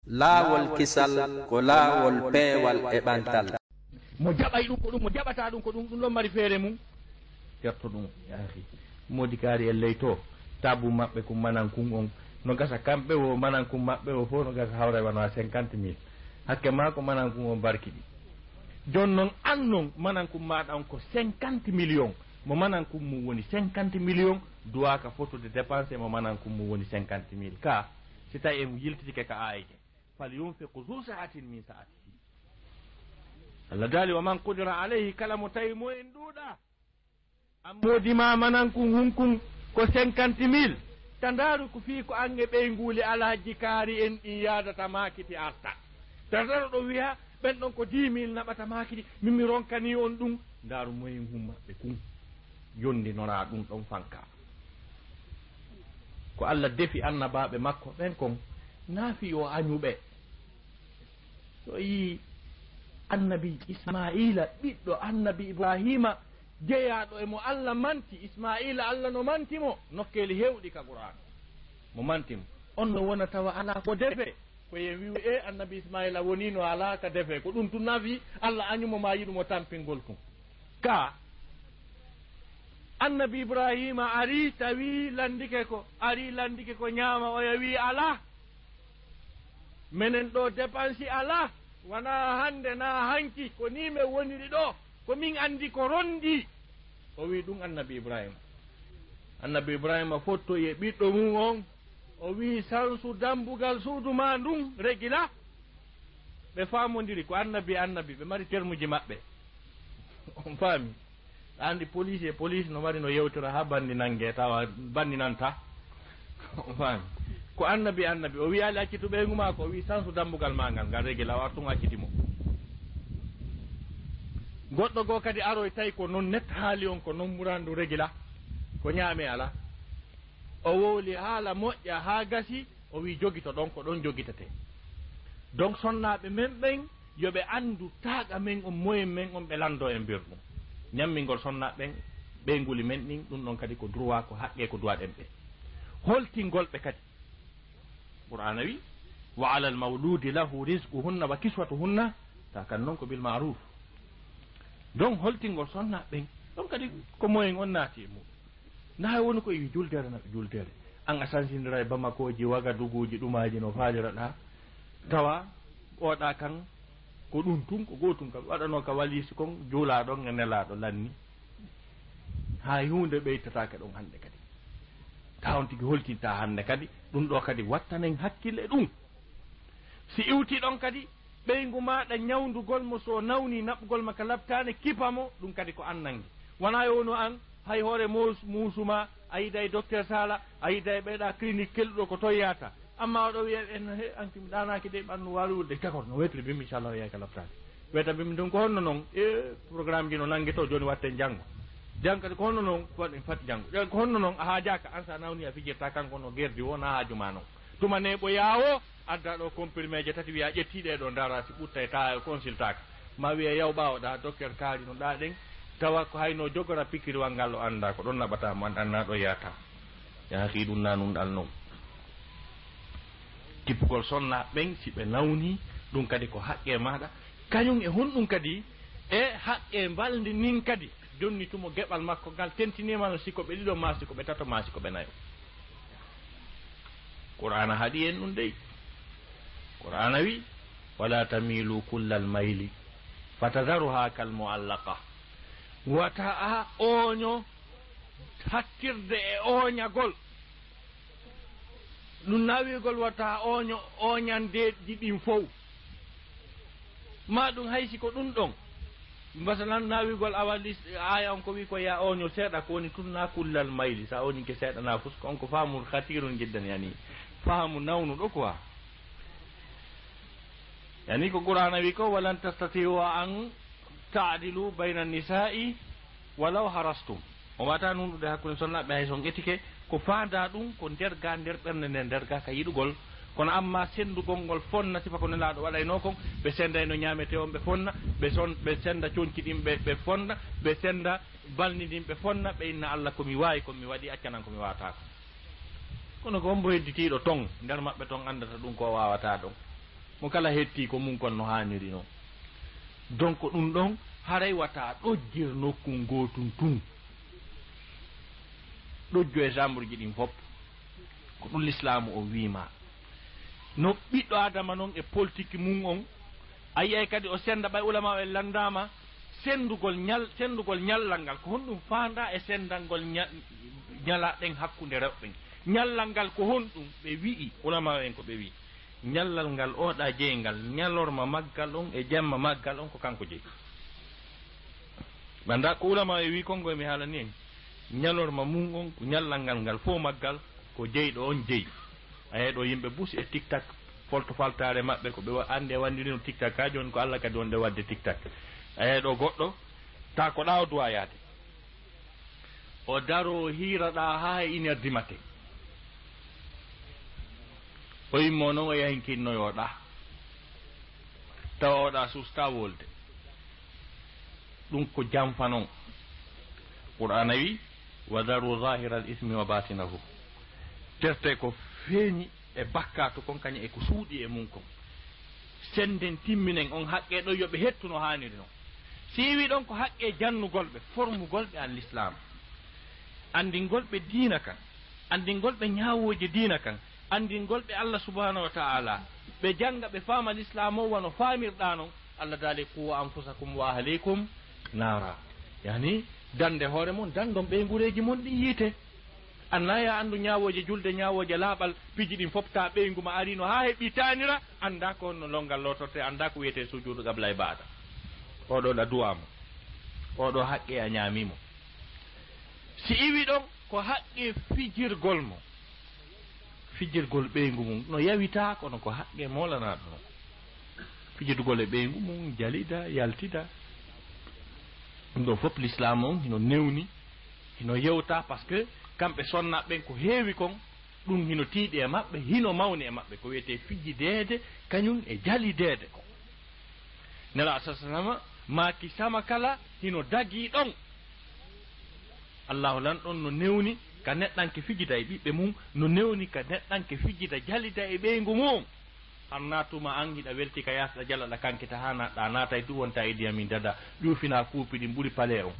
laawol kisal ko laawol peewal e ɓantal. mo jaɓay ɗum ko ɗum mo jaɓata ɗum ko ɗum ɗum ɗon mari feere mum terto ɗum yaahi modi kaari e ley to tabu maɓɓe ko manankun on no gasa kamɓe o manankun maɓɓe o fof no gasa hawra wana 50 000 hakke ma ko manankun on barkiɗi jon noon an noon manankun maɗa on ko 50 millions mo manankun mum woni 50 millions duwaka fotude dépensé mo manankun mum woni 50 000 ka si tawi en yiltitike ka ayke fal yunfiqu zu sa'atin min sa'atihi Allah dali wa man qudira alayhi kala mo tawi mo en ɗuuɗa ammodima manankun hunkun ko 50 000 tandaru ko fi ko ange ɓey nguuli alaji kaari en ɗi yadata makiti arta tandaro ɗo wiya ɓen ɗon ko 10 000 naɓata makiti min mi ronkani on ɗum ndaru moyen hummaɓe kun yondinora ɗum ɗon fanka ko Allah defi annabaɓe makko ɓen kon naafi o añuɓe so yi annabi Ismaila ɓiɗɗo annabi Ibrahima jeyaɗo emo Allah manti Ismaila Allah no mantimo nokkeli hewɗi ka Qur'an mo mantimo on no wona tawa ala ko defe ko yen wi annabi Ismaila woni no ala ka defe ko ɗum tun nafi Allah añumo ma yiɗumo tampingol kum ka annabi Ibrahima ari tawi landike ko ñaama oya wi ala menen ɗo dépensi ala wana hande na hanki ko ni me woniri ɗo ko min andi ko rondi o wi ɗum annabi Ibrahima fotto e ɓiɗɗo mum on o wi sansu dambugal suudu ma ndun regila ɓe famodiri ko annabi ɓe mari termuji maɓɓe on faami andi police no mari no yewtira ha bandi nangue tawa bandi nanta on faami ko annabi o wi ali accitu ɓeygu ma ko o wi sansu dambugal ma ngal regila o artun accitimo goɗɗo goo kadi aroy tawi ko noon net haali on ko noon murandu regila ko ñaame ala o wowli haala moƴƴa ha gasi o wi jogito ɗon ko ɗon jogitate donc sonnaɓe men ɓen yoɓe andu taaqa men on moyen men on ɓe lando e mbir ɗum ñammingol sonnaɓen ɓeyguli men ɗin ɗum ɗon kadi ko droit ko haqqe ko droit ɗen ɓe holtingolɓe kadi qur'ana wi wa ala al mawludi lahu rizquhunna wa kiswatuhunna ta kan noon ko bil ma'ruf donc holtingol sonnaɓen ɗon kadi ko moyen on naati e mum na woni ko wi juldere naɓe juldere an a sansindira e bamakoji wagaduguji ɗumaji no faaliraɗa tawa oɗa kan ko ɗum tun ko gotum kam waɗano ka walisi kon juulaɗon e nelaɗo lanni ha hunde ɓeytatake ɗon hande kadi tawon tigui holtinta hande kadi ɗum ɗo kadi wattanen hakkille ɗum si iwti ɗon kadi ɓeygu maɗa ñawdugol mo so nawni naɓgol ma ka labtane kipamo ɗum kadi ko annangue wona yowno an hay hoore musuma a yida e docteur Sala a yida e ɓeyɗa clinique kelɗuɗo ko toye yata amma oɗo wiya en anki mi ɗanaki de ɓandu walwude d'accord no wetri bim inchallah yeyka labtade weta bim ɗum ko honno noon programme ji no nangue to joni watte janggo kadi ko honno noon waɗen fat janggo ko honno noon a haajaka an sa nawni a fijirta kanko no guerdi wona haajuma noon tuma neɓo yawo adda ɗo comprimé je tati wiya ƴettiɗe ɗo dara si ɓutta e ta consultaka ma wiya yaw ɓawoɗa docteur kaali no ɗaɗen tawa ko hayno jogora pikiriwal ngal o anda ko ɗon naɓatamo anɗanna ɗo yata yaaki ɗum nanum ɗal noon tippugol sonna ɓen si ɓe nawni ɗum kadi ko haqqe maɗa kañum e honɗum kadi e haqqe mbaldi nin kadi jonni tumo geɓal makko ngal tentinima no siko ɓe ɗiɗo ma siko ɓe tato ma siko ɓe nayo qur'ana haaɗi en ɗum dey qur'ana wi wala tamilu kullal mayli fatadaruha kal muallaqa wata a oño hattirde e oñagol ɗum nawigol wata oñandeji ɗin fof ma ɗum haysi ko ɗum ɗon masalan nawigol awali aya on ko wi ko ya oño seeɗa ko woni tunna kullal mayli sa oñinke seeɗana fus ko on ko faamul khatirun jiddan yani faamu nawnuɗo quoi yani ko qur'ana wi ko walan tastatiu an ta'dilu bayna nisa'i walaw harastum o wata nunɗude hakkude sonnaɓe hay son ƴettike ko faanda ɗum ko nder ɓernde nde nder ga ka yiɗugol kono amma sendugol ngol fonna sifa ko nelaɗo waɗayno kon ɓe senda no ñamete on ɓe fonna ɓe senda conki ɗin ɓe fonna ɓe senda balnidin ɓe fonna ɓe inna Allah komi wawi komi waɗi accanan komi wawata ko kono ko hombo hedditiɗo ton nder maɓɓe ton andata ɗum ko wawata ɗon mo kala hetti ko mum kon no haniri non. Donc ɗum ɗon haray wata ɗojjir nokku gotum tun ɗojjo e chambre ji ɗin fof ko ɗum l'islamu o wima no ɓiɗɗo adama noon e politique mum on a yiyay kadi o senda ɓay ulama o e landama sendugol ñallal ngal ko honɗum fanda e sendalngol ñalaɗen hakkude rewɓen ñallal ngal ko honɗum ɓe wi'i ulama en ko ɓe wi ñallal ngal oɗa jeyngal ñalorma maggal on e jamma maggal on ko kanko jeyi banda ko ulama e wi kongo mi haalani en ñalorma mum on ko ñallal ngal fo maggal ko jeyɗo on jeyi ayi ɗo yimɓe busi e tiktak folto faltare maɓɓe ko ɓe ande wandirino tiktak ha joni ko Allah kadi wonde wadde tiktak ayi ɗo goɗɗo ta ko ɗa o duwa yaade o daro hiraɗa ha e 1 heure du matin o yimmo noon o yahin kinnoyoɗa tawa oɗa susta wolde ɗum ko janfa noon qur'ana wi wa daru zahira al ismi wa batinahu terte ko feeñi e bakkatu kon kañum e ko suuɗi e mum kon senden timminen on haqqe ɗo yoɓe hettu no haniri noon si wi ɗon ko haqqe jannugolɓe formugolɓe an l'islam andingolɓe diina kan andingolɓe ñawoji diina kan andingolɓe Allah subhanahu wa ta'ala ɓe janga ɓe faama l'islam o wano faamirɗa noon Allah daali quwa anfusakum wa ahlikum nara yani dande hoore mon dandon ɓe gureji mon ɗi yiite annaya andu ñawoje julde ñawoje laaɓal piji ɗin fofta ɓeygu ma arino ha heeɓi tanira anda ko honno longal lotorte anda ko wiyete sujudu qabla e baada oɗo ɗa duwamo oɗo haqqe a ñamimo si iwi ɗon ko haqqe fijirgol mo fijirgol ɓeygu mum no yawita kono ko haqqe molanaɗo no fijirgol e ɓeygu mum jalida yaltida ɗum ɗo fof l'islam on hino newni hino yewta par ce que kamɓe sonnaɓen ko heewi kon ɗum hino tiiɗi e maɓɓe hino mawni e maɓɓe ko wiyete fijidede kañum e jalidede ko nela sallama maki sama kala hino dagi ɗon allahu lan ɗon no newni ka neɗɗanke fijida e ɓiɓɓe mum no newni ka neɗɗanke fijida jalida e ɓeygu mum han natuma an hiɗa welti ka yasɗa jalaɗa kanketa ha naɗɗa naata e du wonta e diyamin dada ƴufina kuupi ɗin ɓuuri pale on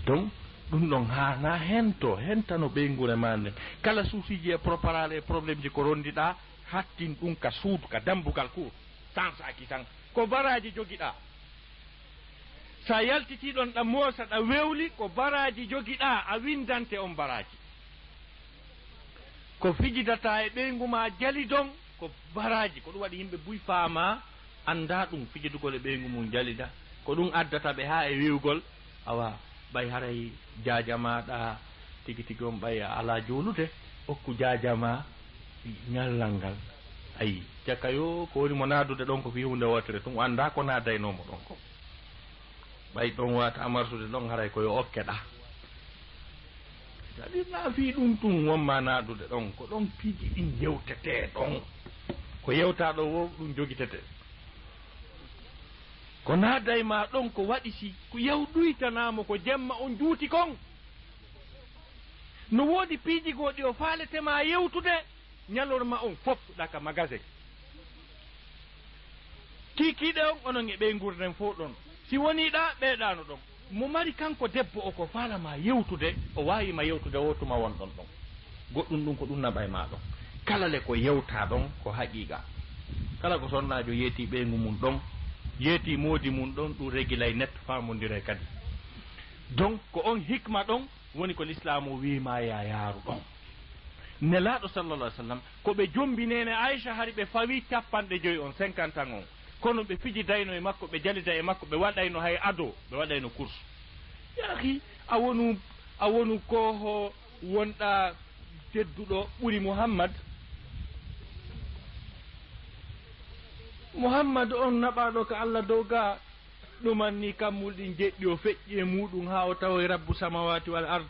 donc ɗum ɗon hana hentano ɓeygure ma nden kala suusiji e proparale e probléme ji ko rondiɗa hattin ɗum ka suudu ka dambugal cour sansaki tan ko baraji joguiɗa sa yaltitiɗon ɗa moosa ɗa wewli ko baraji joguiɗa a windante on baraji ko fijidata e ɓeygu ma jali don ko baraji ko ɗum waɗi yimɓe buy faama anda ɗum fijidugol e ɓeygu mum jalida ko ɗum addata ɓe ha e wiwgol awa ɓay haray jajamaɗa tigi tigi on ɓay ala jolude okku jajama ñallal ngal ayi cakka yo ko woni mo naadude ɗon ko fi hunde wotere tum anda ko naadaynomo ɗon ko ɓay ɗon wata amarsude ɗon haray koyo okkeɗa ɗaɗirna fi ɗum tum wonma naadude ɗon ko ɗon piiji ɗin yewtete ɗon ko yewtaɗo wo ɗum jogitete ko naaday ma ɗon ko waɗi si ko yawɗuytanamo ko jemma on juuti kon no woodi piiji goɗi o faaletema yewtude ñalorma on fof ɗaka magasin kikiɗe on onon e ɓey gurden fo ɗon si woniɗa ɓeeɗano ɗon mo mari kanko debbo o ko faalama yewtude o wawima yewtude wotuma won ɗon ɗon goɗɗum ɗum ko ɗum naɓay ma ɗon kala le ko yewta ɗon ko haqiqa kala ko sonnajo yeeti ɓeygu mum ɗon yeeti moodi mum ɗon ɗum régilay net famodire kadi donc ko on hikma ɗon woni ko l'islam o wima ya yaaru ɗon nelaɗo sallallah alih sallam koɓe jombinene Aïcha hari ɓe fawi 50 on 50 ans on kono ɓe fijidayno e makko ɓe jalida e makko ɓe waɗayno hay ado ɓe waɗayno course yahi a wonu koho wonɗa tedduɗo ɓuri Muhammad on naɓaɗo ko Allah dow ga ɗumanni kammul ɗin jeɗɗi o feƴƴi e muɗum ha o tawa rabbu samawati wal ard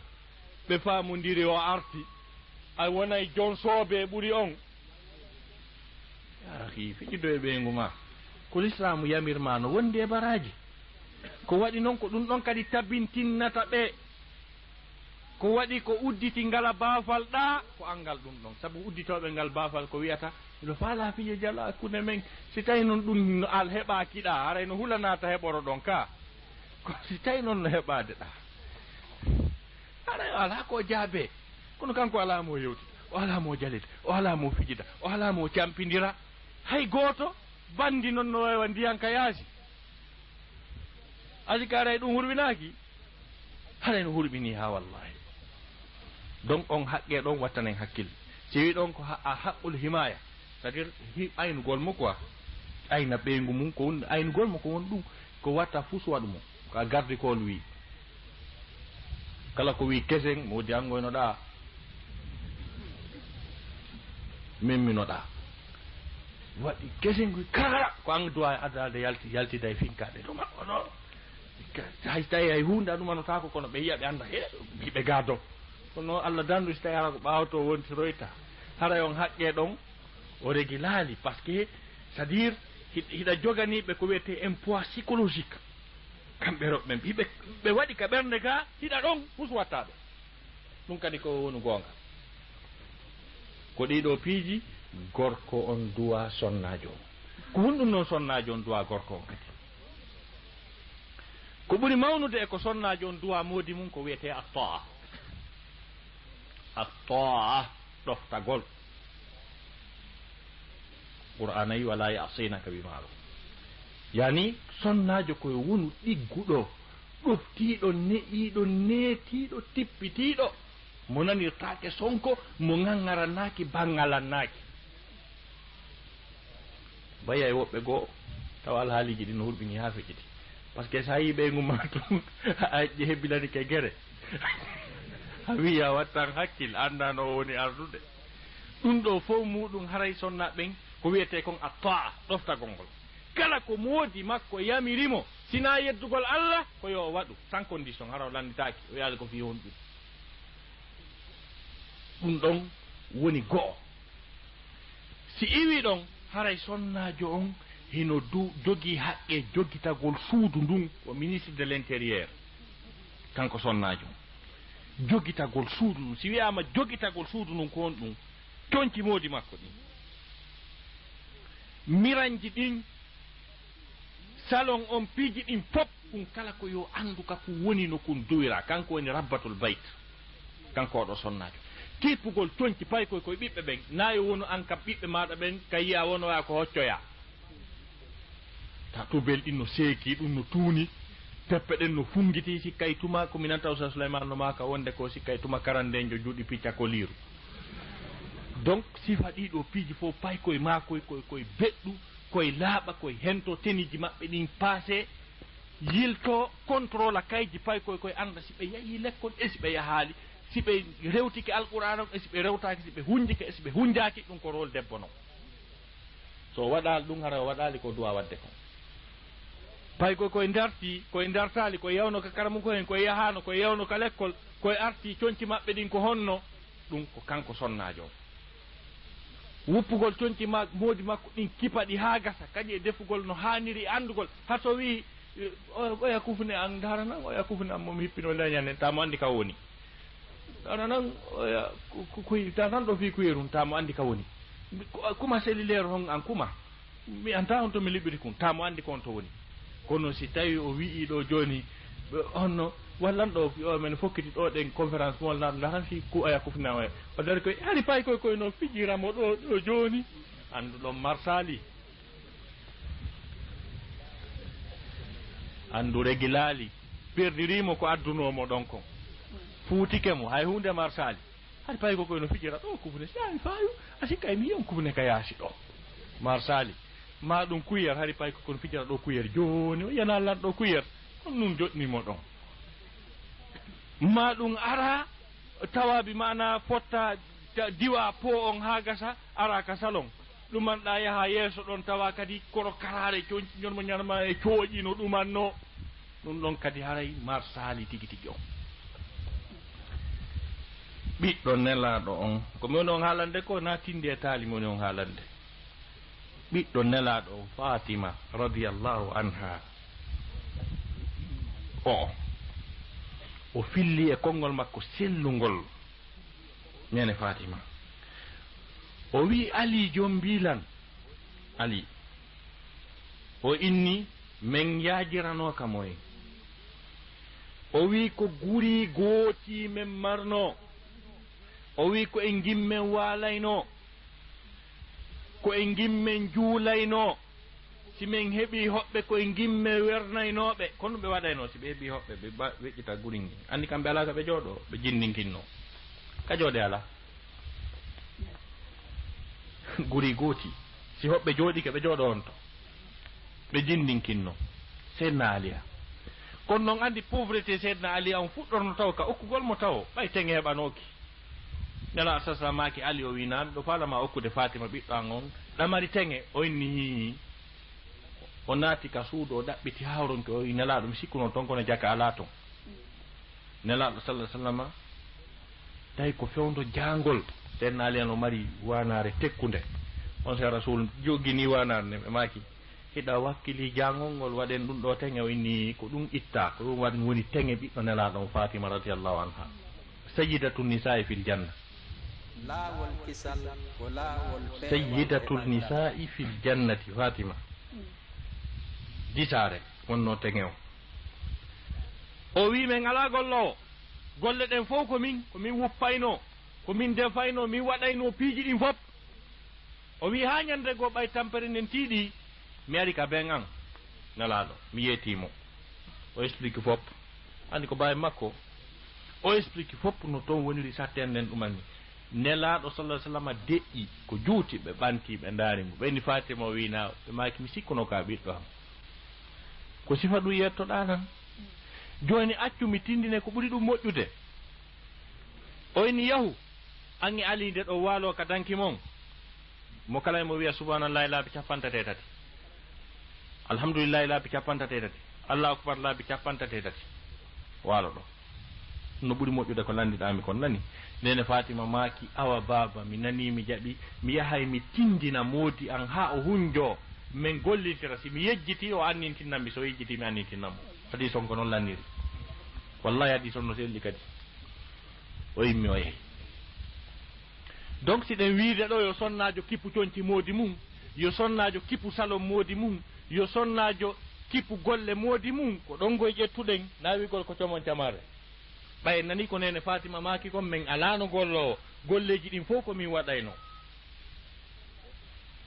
ɓe famodiri o arti a wonay jon soobe ɓuri on yahi fijido e ɓeygu ma ko l'islamu yamirma no wondi e baraji ko waɗi noon ko ɗum ɗon kadi tabintinnata ɓe ko waɗi ko udditi ngala baafal ɗa ko angal ɗum ɗon sabu udditoɓe ngal baafal ko wiyata miɗo faala fiye jala hakkunde men si tawi noon ɗum al heɓakiɗa haray no hulanata heɓoro ɗon ka ko si tawi noon no heɓade ɗa haray ala ko jaabe kono kanko ala mo yewtida o ala mo jalida o ala mo fijida o ala mo campidira hay goto bandi noon no wawa ndiyan ka yaasi asi ka aray ɗum hurminaki haray no hurmini ha wallahi donc on haqqe ɗon wattanen hakkille si wi ɗon ko a haqqul himaya c'est à dire aynugol mo quoi ayna ɓeygu mum ko woni aynugol mo ko woni ɗum ko watta fuu suwaɗu mum ko a gardi ko on wi kala ko wi kesen mo jangoynoɗa memminoɗa waɗi kesen koy kala ko an duwa adade yaltida e finkaɗe ɗuma oɗo hay tawi hay hunde aɗumanotako kono ɓe yiya ɓe anda ɓiɓe gado kono Allah dandu so tawi ara ko ɓawto wontiroyta haray on haqqe ɗon o regi laali par ce que c'est à dire hiɗa joganiɓe ko wiyete un poids psychologique kamɓe roɓɓe ɓe waɗi ka ɓernde ga hiɗa ɗon huswattaɓe ɗum kadi ko woni gonga ko ɗiɗo piiji gorko on duwa sonnajo ko woni ɗum noon sonnajo on duwa gorko on kadi ko ɓuri mawnude e ko sonnajo on duwa moodi mum ko wiyete attaa ɗoftagol qur'ana yi wala yasinaka bi ma'ruf yani sonnajo koye wonu ɗigguɗo ɗoftiɗo ne'iɗo neetiɗo tippitiɗo mo nanirtake sonko mo gangaranaki bangalannaki baya e woɓɓe goo taw alhaaliji ɗi no hurɓini ha feƴƴiti par ce que sa yi ɓeygu ma tum a hebilani ke guere a wiya wattan hakkille anda no woni ardude ɗum ɗo fof muɗum haray sonnaɓen ko wiyete kon attaa ɗoftagol ngol kala ko moodi makko yamirimo sina yeddugol Allah ko yo waɗu sans condition hara o landitaki o yaade ko fi honɗum ɗum ɗon woni go'o si iwi ɗon haray sonnajo on hino jogi haqqe joggitagol suudu ndun o ministre de l'intérieur kanko sonnajo joggitagol suudu ndun si wiyama joggitagol suudu ndun ko on ɗum tonci moodi makko ɗin miranji ɗin salon on piiji ɗin pop ɗum kala ko yo andu ka ko woni no kon duwira kanko woni rabbatul bayt kanko oɗo sonnajo tippugol tonci pay koye ɓiɓɓe ɓen nayo wonu an kam ɓiɓɓe maɗa ɓen kay yiya wonoya ko hoccoya ta tubel ɗin no seeki ɗum no tuuni teppe ɗen no fungiti sikkay tuma ko minan taw sa Souleymane no maka wonde ko sikkay tuma karandejo juuɗi picca ko liiru donc sifa ɗiɗo piiji fof pay koye makoy koye beɗɗu koye laaɓa koye hento teniji maɓɓe ɗin passé yilto contrôle a kayji pay koye anda si ɓe yeehi lekkol e si ɓe yahaali si ɓe rewtiki alqur'ana e si ɓe rewtaki si ɓe hunjike e si ɓe hunjaki ɗum ko rôle debbo noon so waɗali ɗum hara waɗali ko duwa wadde kon pay koye darti koye dartali koye yawno ka karamuko hen koye yahano koye yawno ka lekkol koye arti conci maɓɓe ɗin ko honno ɗum ko kanko sonnajo wuppugol conci moodi makko ɗin kipaɗi ha gasa kadi e defugol no haniri andugol hato wi oya kufne an dara nan oya kufne an momi hippino leñanen tamo andi ka woni dara nan oya ta tan ɗo fi kuyerum tamo andi ka woni kuma cellulaire hon an kuma mi anta on to mi liɓiri kum tamo andi ko on to woni kono si tawi o wi'i ɗo joni onno wallanɗo men fokkiti ɗo ɗen conférence mo walnaɗo daran fi ku aya kufna o o dari koye hari pay koye no fijiramo ɗo joni anduɗon marsali andu regilali perdirimo ko addunomo ɗon kon fuutike mo hay hunde marsali hari pay koye no fijira ɗo kufne si ani fayu asikka mi yon kufne ka yaasi ɗo marsali ma ɗum kuyer hari pay kono fijira ɗo kuyer joni o yana lanɗo kuyer on nun joɗnimo ɗon ma ɗum ara tawabi mana fotta diwa po on ha gasa ara ka salon ɗumanɗa yaha yeeso ɗon tawa kadi koro karare coñci ñonmo ñanma e cooƴi no ɗumanno ɗum ɗon kadi haray marsali tigi tigi on ɓiɗɗo nelaɗo on komi woni on haalande ko na tindi e taali moni on haalande ɓiɗɗo nelaɗo on Fatima radiyallahu anha o o filli e konngol makko sellungol nene Fatima o wi Ali jom bilan Ali o inni men yaajirano ka moy o wi ko guri gooti men marno o wi ko en gimmen walayno ko en gimmen juulayno si men heɓi hoɓɓe ko en gimme wernaynoɓe kono ɓe waɗayno si ɓe heɓi hoɓɓe ɓe weƴƴita gurin ngi andi kamɓe ala ka ɓe jooɗo ɓe jinninkinno ka jooɗe ala guri gooti si hoɓɓe jooɗi ke ɓe jooɗo on to ɓe jinninkinno seydna aliya kono noon andi pauvreté seydna aliya on fuɗɗorno taw ka okkugol mo taw ɓay teŋe heɓanoki nela sasa maki ali o winami ɗo falama okkude Fatima ɓiɗɗo an on ɗamari teŋe o inni o naati ka suudu o ɗaɓɓiti hawronke o nelaɗo mi sikkuno toon kono jaka ala toon nelaɗo sallah sallam tawi ko fewdo jangol seydna aliyan o mari wanare tekkude on se rasul joggini wanare nde ɓe maki hiɗa wakkili jangol ngol waɗen ɗum ɗo teŋe o inni ko ɗum itta ko ɗum waɗi woni teŋe ɓiɗɗo nelaɗo Fatima radiallahu anha sayyidatu nisa'i fil janna laawol kisal ko laawol sayyidatu nisa'i fil jannati Fatima disare wonno teŋe o wi men ala gollo golle ɗen fof komin wuppayno komin defayno min waɗayno piiji ɗin fof o wi ha ñande go ɓay tampere nden tiiɗi mi ari ka ben an nelaɗo mi yeetimo o explique fof andi ko bawi makko o explique fof no toon woniri satten nden ɗumanni nelaɗo sallah sallam deƴƴi ko juuti ɓe ɓanti ɓe daarimo ɓeyni Fatima o wina ɓe maki mi sikkuno ka ɓiɗɗo am ko sifa ɗum yettoɗa tan joni accu mi tindine ko ɓuri ɗum moƴƴude o inni yahu an e Ali nde ɗo waalo ka danki mon mo kala e mo wiya subhanallahi laabi 33 alhamdulillahi laabi 33 allahu akbar laabi 33 waalo ɗo no ɓuri moƴƴude ko landiɗami kon nani nene Fatima maki awa baba mi nani mi jaɓi mi yahay mi tindina moodi an ha o hunjo min gollintira si mi yejjiti o annintinnammi so yejjiti mi annintinnamo hadis on ko noon lanniri wallahi hadis on no selli kadi o yimmi o yehi donc si ɗen wiide ɗo yo sonnajo kippu coñci moodi mum yo sonnajo kippu salon moodi mum yo sonnajo kippu golle moodi mum ko ɗon goye ƴettuɗen nawigol ko comon camare ɓay nani ko nene Fatima maki kon min alano gollo golleji ɗin fof ko min waɗayno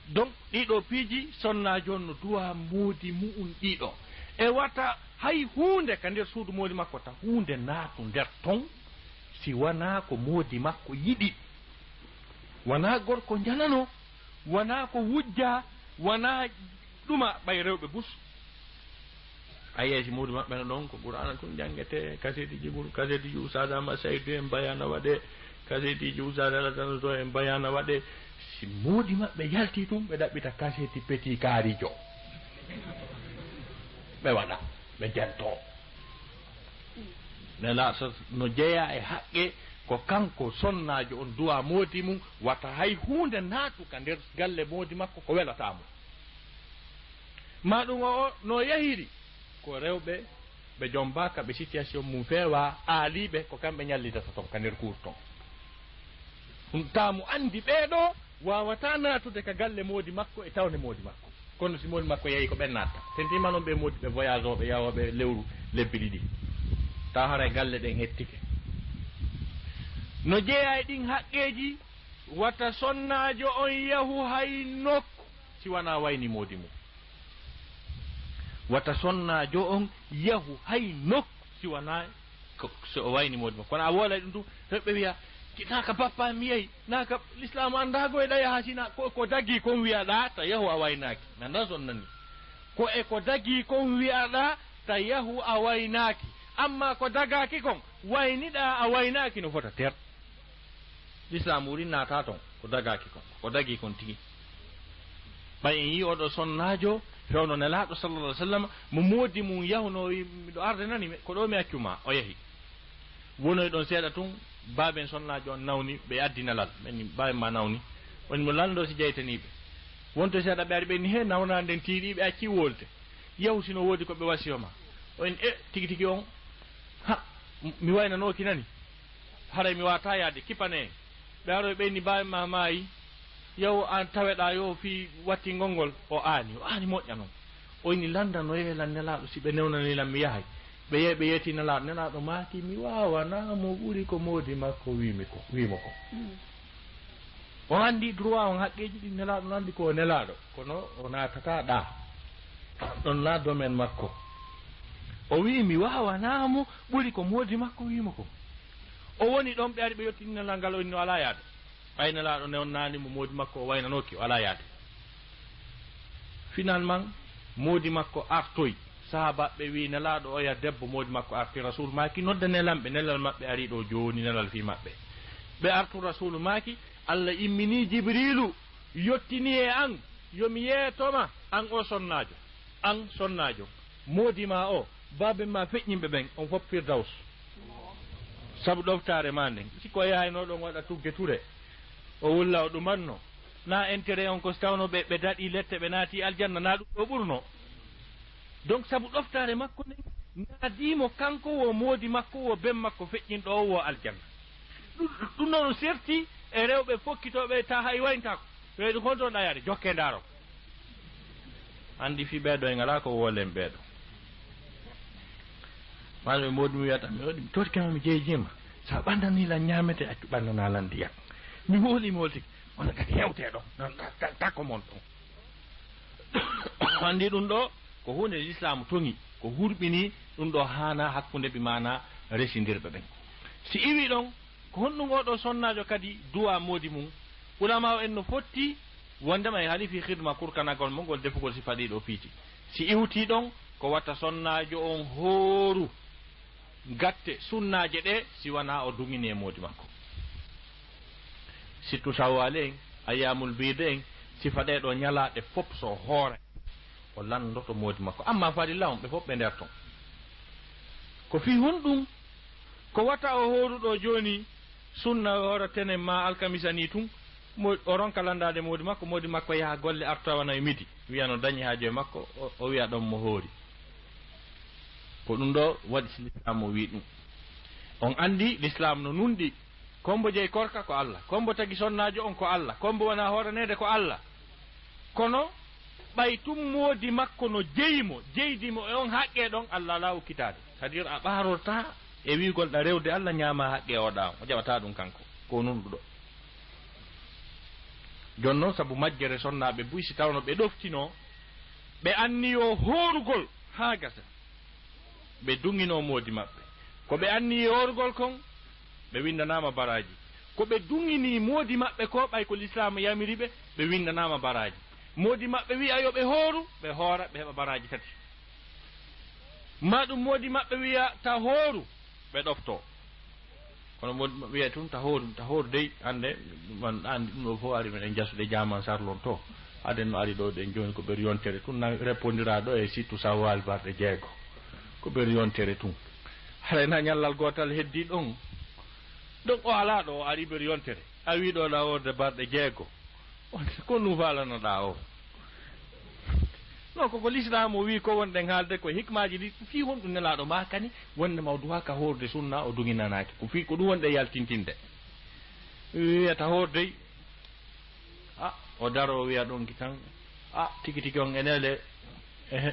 donc ɗiɗo piiji sonnajo on no duwa moodi mu'um ɗiɗo e wata hay hunde ka nder suudu moodi makko ta hunde naatu nder ton si wona ko moodi makko yiɗi wona gorko janano wona ko wujja wona ɗuma ɓay rewɓe bus a yeesi moodi maɓɓe no ɗon ko qur'ana tun jangete kasetiji ɓur kasetiji usadama saydu en bayana waɗe kasetiji usadalatan to en bayana waɗe si moodi maɓɓe yalti tum ɓe ɗaɓɓita kaseti petit kaarijo ɓe waɗa ɓe jento nela no jeeya e haqqe ko kanko sonnajo on duwa moodi mum wata hay hunde naatu ka nder galle moodi makko ko welatamo maɗum o no yahiri ko rewɓe ɓe jombaka ɓe situation mum feewa aaliɓe ko kamɓe ñallidata ton ka nder cour ton ɗum tamu andi ɓeeɗo wawata natude ka galle moodi makko e tawne moodi makko kono si moodi makko yeehi ko ɓen natta tentima noon ɓe moodi ɓe voyage oɓe yawoɓe lewru lebbi ɗiɗi taw hara galle ɗen hettike no jeeya e ɗin haqqeji wata sonnajo on yahu hay nokku si wona wayni moodi mum wata sonnajo on yahu hay nokku si wona so o wayni moodi mum kono a woolay ɗum ɗum heɓɓe wiya naka bappa mi yeyi naka l'islam andago e ɗa yaha sina ko daggi kon wiyaɗa ta yahu a waynaki nanda son nani ko e ko daggi kon wiyaɗa ta yahu a waynaki amma ko dagaki kon wayniɗa a waynaki no fota ter l'islam wuri nata ton ko dagaki kon ko daggi kon tigi ɓay en yi oɗo sonnajo fewno nelaɗo sallallah alih w sallam mo moodi mum yahu no miɗo arde nani ko ɗo mi accuma o yeehi wonoy ɗon seeɗa tun baaben sonnajo on nawni ɓe addinalal ɓeni baaben ma nawni woni mo lando si jeytaniɓe wonto seeɗa ɓe ari ɓenni he nawna nden tiiɗiɓe acci wolde yahu sino woodi koɓe wasiyoma on e tigi tigi on ha mi waynanoki nani haray mi wata yaade kipane ɓe aro ɓeyni mbawi ma maayi yow an taweɗa yo fi watti ngolngol o aani moƴƴa noon o ini landano yeelan nelaɗo si ɓe newnanilan mi yahay ɓe yehi ɓe yeeti nelaɗo maaki mi wawanamo ɓuuri ko moodi makko wimo ko on andi droit on haqqeji ɗi nelaɗo andi ko nelaɗo kono o natata ɗa ɗon na domaine makko o wi mi wawanamo ɓuuri ko moodi makko wimo ko o woni ɗon ɓe ari ɓe yetti nelal ngal o inni o ala yaade ɓay nelaɗo newnnani mo moodi makko o waynanoki o ala yaade finalement moodi makko artoy sahabaɓe wi nelaɗo oya debbo moodi makko arti rasul maki nodda nelamɓe nelal maɓɓe ari ɗo joni nelal fi maɓɓe ɓe artu rasulu maki Allah immini jibrilu yottini e an yomi yeetoma an o sonnajo moodi ma o babe ma feƴƴimɓe ɓen on fof firdaus sabu ɗoftare ma nden siko yahayno ɗon waɗa tugge ture o wulla o ɗumanno na intérêt on ko so tawno ɓe daɗi lette ɓe naati aljanna na ɗum ɗo ɓurno donc sabu ɗoftare makko nden naadimo kanko wo moodi makko wo ben makko feƴƴinɗo o wo aljanna ɗum noon serti e rewɓe fokkitoɓe ta hay wayntako ɓeyɗo holton ɗayade jokke ndaro andi fi ɓeeɗo e ngala ko wolen ɓeeɗo maɗum ɓe moodi mi wiyata mi waɗi toti kama mi jeejima sa ɓandanilan ñamete accu ɓandanalan ndiyam mi molti wona kadi hewteɗo non takko mon ɗon andi ɗum ɗo ko hunde l'islam tongi ko hurɓini ɗum ɗo hana hakkude ɓe mana residirɓe ɓen si iwi ɗon ko honɗum oɗo sonnajo kadi duwa moodi mum ulama o en no fotti wondema e haalifi hidma kurkanagol mo ngol defugol si faɗi ɗo piiti si iwti ɗon ko watta sonnajo on hooru gatte sunnaje ɗe si wona o dungini e moodi makko sittu sawwale en ayamul biide en sifa ɗe ɗo ñalaɗe fof so hoore o landoto moodi makko amma farilla on ɓe fof ɓe nder ton ko fi honɗum ko wata o hooruɗo joni sunna hoora tenen ma alkamisa ni tun o ronka landade moodi makko yaha golle artawana e midi wiya no dañi haajo e makko o wiya ɗon mo hoori ko ɗum ɗo waɗi l'islam o wi ɗum on andi l'islam no nundi kombo jeyi korka ko Allah kombo tagi sonnajo on ko Allah kombo wona hooranede ko Allah kono ɓay tum moodi makko no jeyimo jeydimo e on haqqe ɗon Allah la ukkitade c'est à dire a ɓarorta e wigol ɗa rewde Allah ñaama haqqe oɗa o jaɓata ɗum kanko ko nunɗuɗo jon noon saabu majjere sonnaɓe buy si tawno ɓe ɗoftino ɓe anniyo hoorugol ha gasa ɓe dungino moodi maɓɓe ko ɓe anni hoorugol kon ɓe windanama baraji ko ɓe dungini moodi maɓɓe ko ɓay ko l'islam yamiriɓe ɓe windanama baraji moodi maɓɓe wiya yo ɓe hooru ɓe hoora ɓe heɓa baraji tati ma ɗum moodi maɓɓe wiya ta hooru ɓe ɗofto kono moodi maɓɓe wiya tun ta hooru dey hande andi ɗum ɗo fof ari meɗen jasuɗe jaman sarlon to aden no ari ɗo ɗen joni ko ɓer yontere tun na répondira ɗo e sittu sawwal barɗe jeego ko ɓer yontere tun harayna ñallal gotal heddi ɗon donc o ala ɗo o ari ɓer yontere a wi ɗo laworde barɗe jeego ko nu falanoɗa o non koko l'islam o wi ko wonɗen haalde koye hikmaji ɗi fi honɗum nelaɗo makani wonde mawdu haka hoorde sunna o duginanaki ko fi ko ɗum wonɗe yaltintinde wiyata hoordey o daro o wiya ɗon ki tan tigi on enele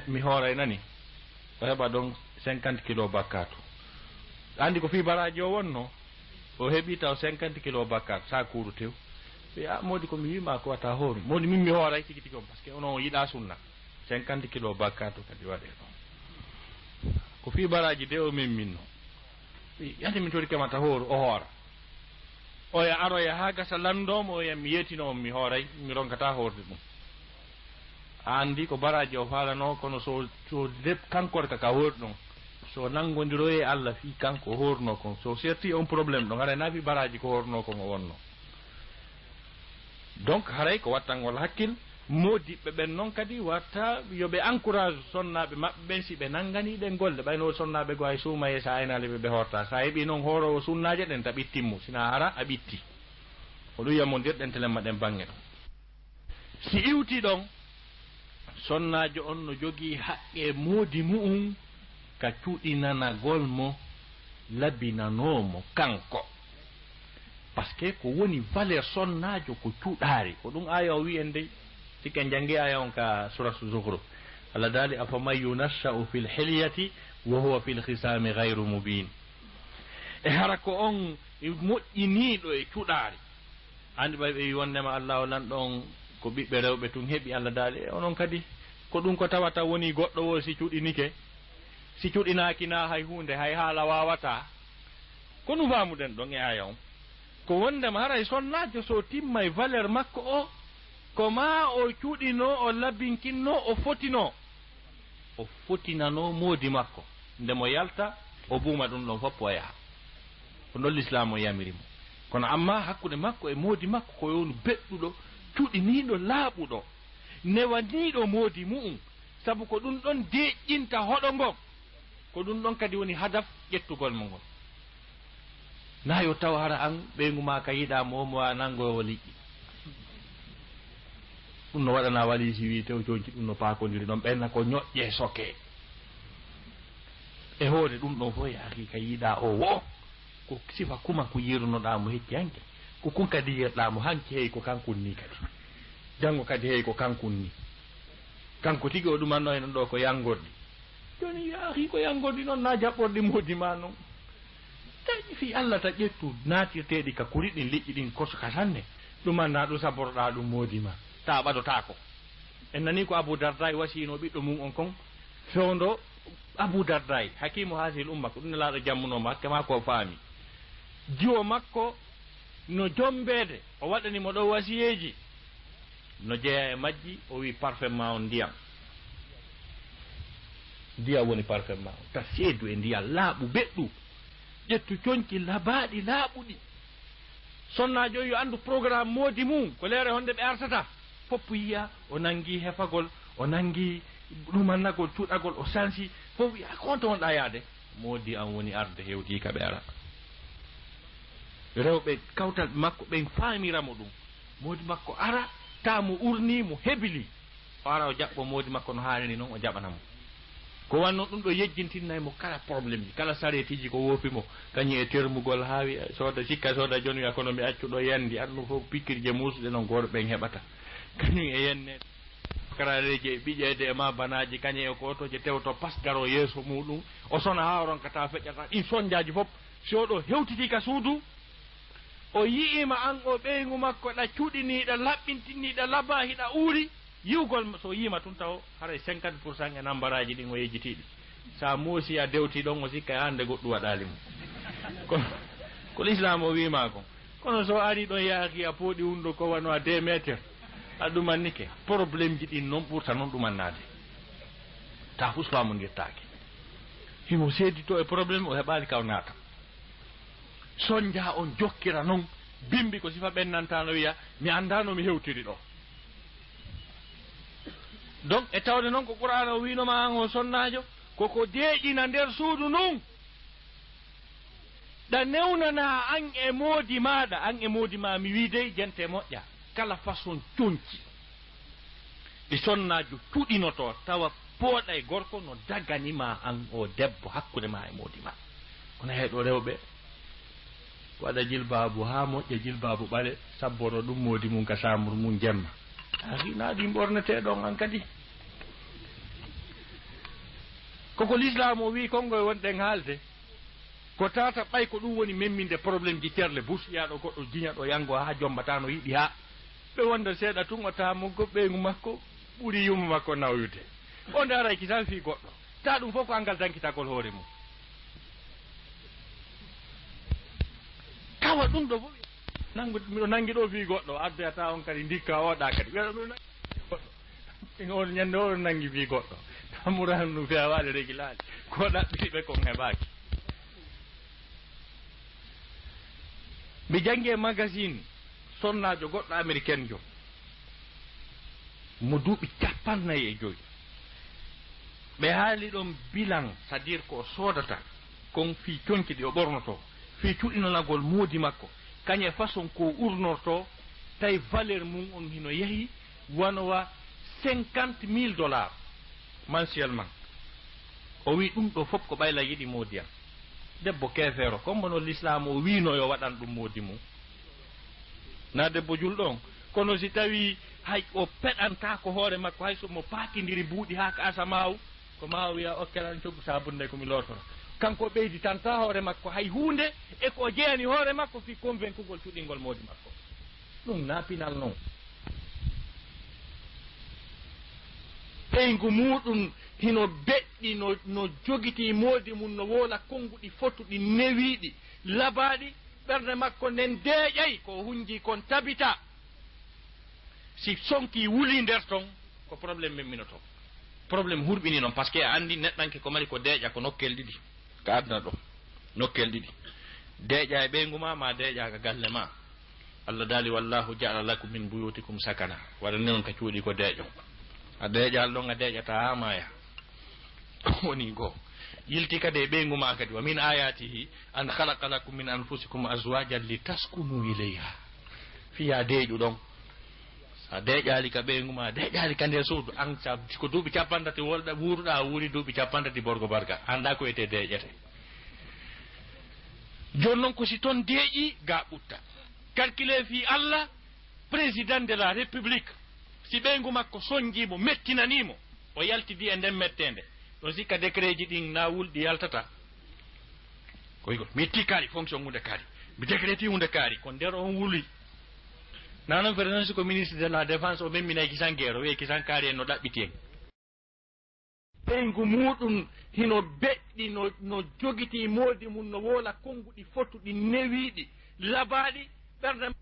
mi hooray nani o heɓa ɗon 50 kilos bakkatu andi ko fi baraji o wonno o heɓi taw 50 kilos bakkatu sa kuru tew modi ko mi wima ko wata hooru modi min mi hooray tigi on par ce que onon yiɗa sunna 50 kilos bakkatu kadi waɗe ɗon ko fi baraji de o min minno yande min tori kemata hooru o hoora oya aroya ha gasa landomo oya mi yetino on mi hooray mi ronkata hoorde ɗum andi ko baraji o falano kono so kankor kaka hoori ɗon so nangodiroye Allah fi kanko horno kon so serti on probléme ɗon haray nafi baraji ko horno kon o wonno donc haray ko wattangol hakkil modiɓɓe ɓen noon kadi watta yoɓe encourage sonnaɓe maɓɓe ɓen si ɓe nanganiɗe golle ɓayno sonnaɓe go hay suumaye sa aynaleɓe ɓe horta sa heeɓi noon horowo sunnaje ɗen ta ɓittimmo sina ara a ɓitti ko ɗum yamodir ɗen telemma ɗen bange ɗon si iwti ɗon sonnajo on no jogui haqqe moodi mu'um ka cuuɗinanagol mo labinanomo kanko par ce que ko woni valeur sonnajo ko cuuɗaari ko ɗum aya o wi'en dey sikken jangi aya on ka suratu zuhruf Allah daali afaman yunassa'u fil hilyati wa huwa fil khisami ghayru mubin e hara ko on moƴƴiniiɗo e cuɗaari andi ɓay ɓe wondema Allah o lan ɗon ko ɓiɓɓe rewɓe tun heɓi Allah daali onon kadi ko ɗum ko tawata woni goɗɗo o si cuɗinike si cuɗinaaki na hay hunde hay haala wawata ko nu famuɗen ɗon e aya on ko wondema haray sonnajo so timma e valeur makko o ko ma o cuɗino o labbinkinno o fotinano moodi makko ndemo yalta o buuma ɗum ɗon fof o yaha ko ɗon l'islam o yamirimo kono amma hakkude makko e moodi makko ko yonu beɗɗuɗo cuɗiniɗo laaɓuɗo newaniɗo moodi mu'um sabu ko ɗum ɗon deƴƴinta hoɗo ngon ko ɗum ɗon kadi woni hadaf ƴettugol mo ngol na yo taw hara an ɓeygu ma ka yiɗamo omo wa nangowo liƴƴi ɗum no waɗana walisi wi tew jonci ɗum no paakodiri ɗon ɓenna ko ñoƴƴe soke e hoore ɗum ɗon fof yaaki ka yiɗa o wo ko sifa kuma ko yirunoɗamo hecci hanke ko kun kadi yirɗamo hanki hey ko kankun ni kadi janngo kadi hey ko kankun ni kanko tigi o ɗumanno hen ɗo ko yanngorɗi joni yaaki ko yanngorɗi noon na jaɓɓorɗi moodi ma noon taƴi fi Allah ta ƴettu natirteɗi ka kuriɗin liƴƴi ɗin koso katanne ɗumanna ɗum saboroɗa ɗum moodi ma ta ɓadotako en nani ko Abou Darday wasino ɓiɗɗo mum on kon fewndo Abou Darday hakimu hasil umma ko ɗum ne laaɗo jammunoma hakke ma ko faami jiwo makko no jombede o waɗanimo ɗo wasiyeji no jeeya e majji o wi parfum ma on ndiyam woni parfum ma on ta seedu e ndiyam laaɓu beɗɗu ƴettu coñci labaɗi laaɓuɗi sonnajo yo andu programme moodi mum ko leere honde ɓe artata fopp yiya o nangi hefagol o nangi ɗumannagol cuɗagol o sansi fof wiya konto wonɗa yaade moodi an woni arde hewti ka ɓe ara rewɓe kawtal makko ɓen faamiramo ɗum moodi makko ara ta mo urni mo hebili o ara o jaɓɓo moodi makko no haaniri noon o jaɓanamo ko wanno ɗum ɗo yejjintinnaymo kala probléme ji kala saretiji ko woofimo kañum e termugol haawi sooda sikka sooda joni wiya kono mi accuɗo yandi andu fof pikkirje musɗe noon goto ɓen heɓata kañum e yenne karareji e ɓiƴede e ma banaji kañum e ko otoje tewto pasgaro yeeso muɗum o sona ha ronkata feƴƴata ɗin sonjaji fof si oɗo hewtiti ka suudu o yi'ima an o ɓeygu makko ɗa cuɗiniɗa laɓɓintiniɗa laba hiɗa uuri yiwgol so yima tun taw haray 50% e nambaraji ɗin o yejjitiɗi sa moosi a dewti ɗon o sikka hande goɗɗu waɗali mum ko l'islam o wima kon kono so ari ɗon yaaki a pooɗi hunde ko wano a 2 métres a ɗumannike probléme ji ɗin noon ɓurta noon ɗumannade ta husfamodirtaki himo seedito e probléme o heɓali kaw naata sonja on jokkira noon bimbi ko sifa ɓennantano wiya mi andano mi hewtiri ɗo donc e tawde noon ko Qur'an o winoma an o sonnajo koko deeƴina nder suudu nun ɗa newnana an e moodi maɗa an e moodi ma mi wiidey jente moƴƴa kala façon coñci ɗi sonnajo cuɗinoto tawa pooɗa e gorko no daganima an o debbo hakkude ma e moodi ma kono heɗo rewɓe waɗa jilbabu ha moƴƴa jilbabu ɓale sabboro ɗum moodi mum ka chambre mum jemma naɗi ɓorneteɗon an kadi koko l'islam o wi kongo e wonɗen haalde ko tata ɓay ko ɗum woni memminde probléme ji terle bus yaɗo goɗɗo jiña ɗo yango ha jombata no yiɗi ha ɓe wonda seeɗa tun o tamo go ɓeygu makko ɓuuri yumma makko nawyude o ndaray kisan fi goɗɗo ta ɗum fof ko angal dankitagol hoore mum kawa ɗum ɗo fof miɗo nangi ɗo fi goɗɗo addata on kadi ndikka oɗa kadi wiyaɗo miɗo nangi on ñande o nangi fi goɗɗo tamuran no fewade réglage ko ɗaɓɓiɓe kon heɓaki mi jangi e magazine sonnajo goɗɗo américaine jo mo duuɓi 45 ɓe haali ɗon bilan c'est à dire ko sodata kon fi coñki ɗi o ɓornoto fi cuɗinonagol moodi makko kañe façon ko urnorto tawi valeur mum on hino yeehi wanowa $50,000 mensuellement o wi ɗum ɗo fof ko ɓayla yiɗi moodi am debbo kefeero comme no l'islam o wiino yo waɗan ɗum moodi mum na debbo julɗon kono si tawi hay o peɗanta ko hoore makko hay somo paakidiri buuɗi haa ka asamaw ko ma wiya okkelan coggu sabunde komi lotoro kanko ɓeyditanta hoore makko hay hunde e ko jeeyani hoore makko fi convaincugol cuɗingol moodi makko ɗum na pinal noon ɓeygu muɗum hino beɗɗi no jogiti moodi mum no woola konnguɗi fotuɗi newiɗi labaɗi ɓernde makko nden deeƴay ko hunji kon tabita si sonki wuli nder ton ko probléme memminoto probléme hurɓini noon par ce que a andi neɗɗanke ko mari ko deeƴa ko nokkel ɗiɗi ko adna ɗo nokkel ɗiɗi deeƴa e ɓeygu ma deeƴa ka galle ma Allah daali wallahu ja'ala lakum min buyutikum sakana waɗani noon ka cuuɗi ko deeƴo a deeƴal ɗon a deeƴata ha maya woni goo yilti kadi e ɓeygu ma kadi wa min ayatihi an khalaqa lakum min anfusikum azwajan litaskunu ilayha fiya deeƴu ɗon sa deeƴali ka ɓeygu ma deeƴali ka nder suudu an ko duuɓi capantati wolɗa wuruɗa wuuri duuɓi capantati borgo barga anda ko wiyete deeƴete joni noon ko si toon deeƴi ga ɓutta calculé fi Allah président de la république si ɓeygu makko soñjimo mettinanimo o yaltidi e nden mettende ɗon sikka décret ji ɗin na wulɗi yaltata koygol mi itti kaari fonction hunde kaari mi décréti hunde kaari ko nder on wuli nanon fere noon siko ministre de la défense o memminay kisan guerre o wiye kisan kaari en no ɗaɓɓiti en ɓeygu muɗum hino beɗɗi no jogiti moodi mum no woola konnguɗi fotuɗi newiɗi labaɗi ɓernde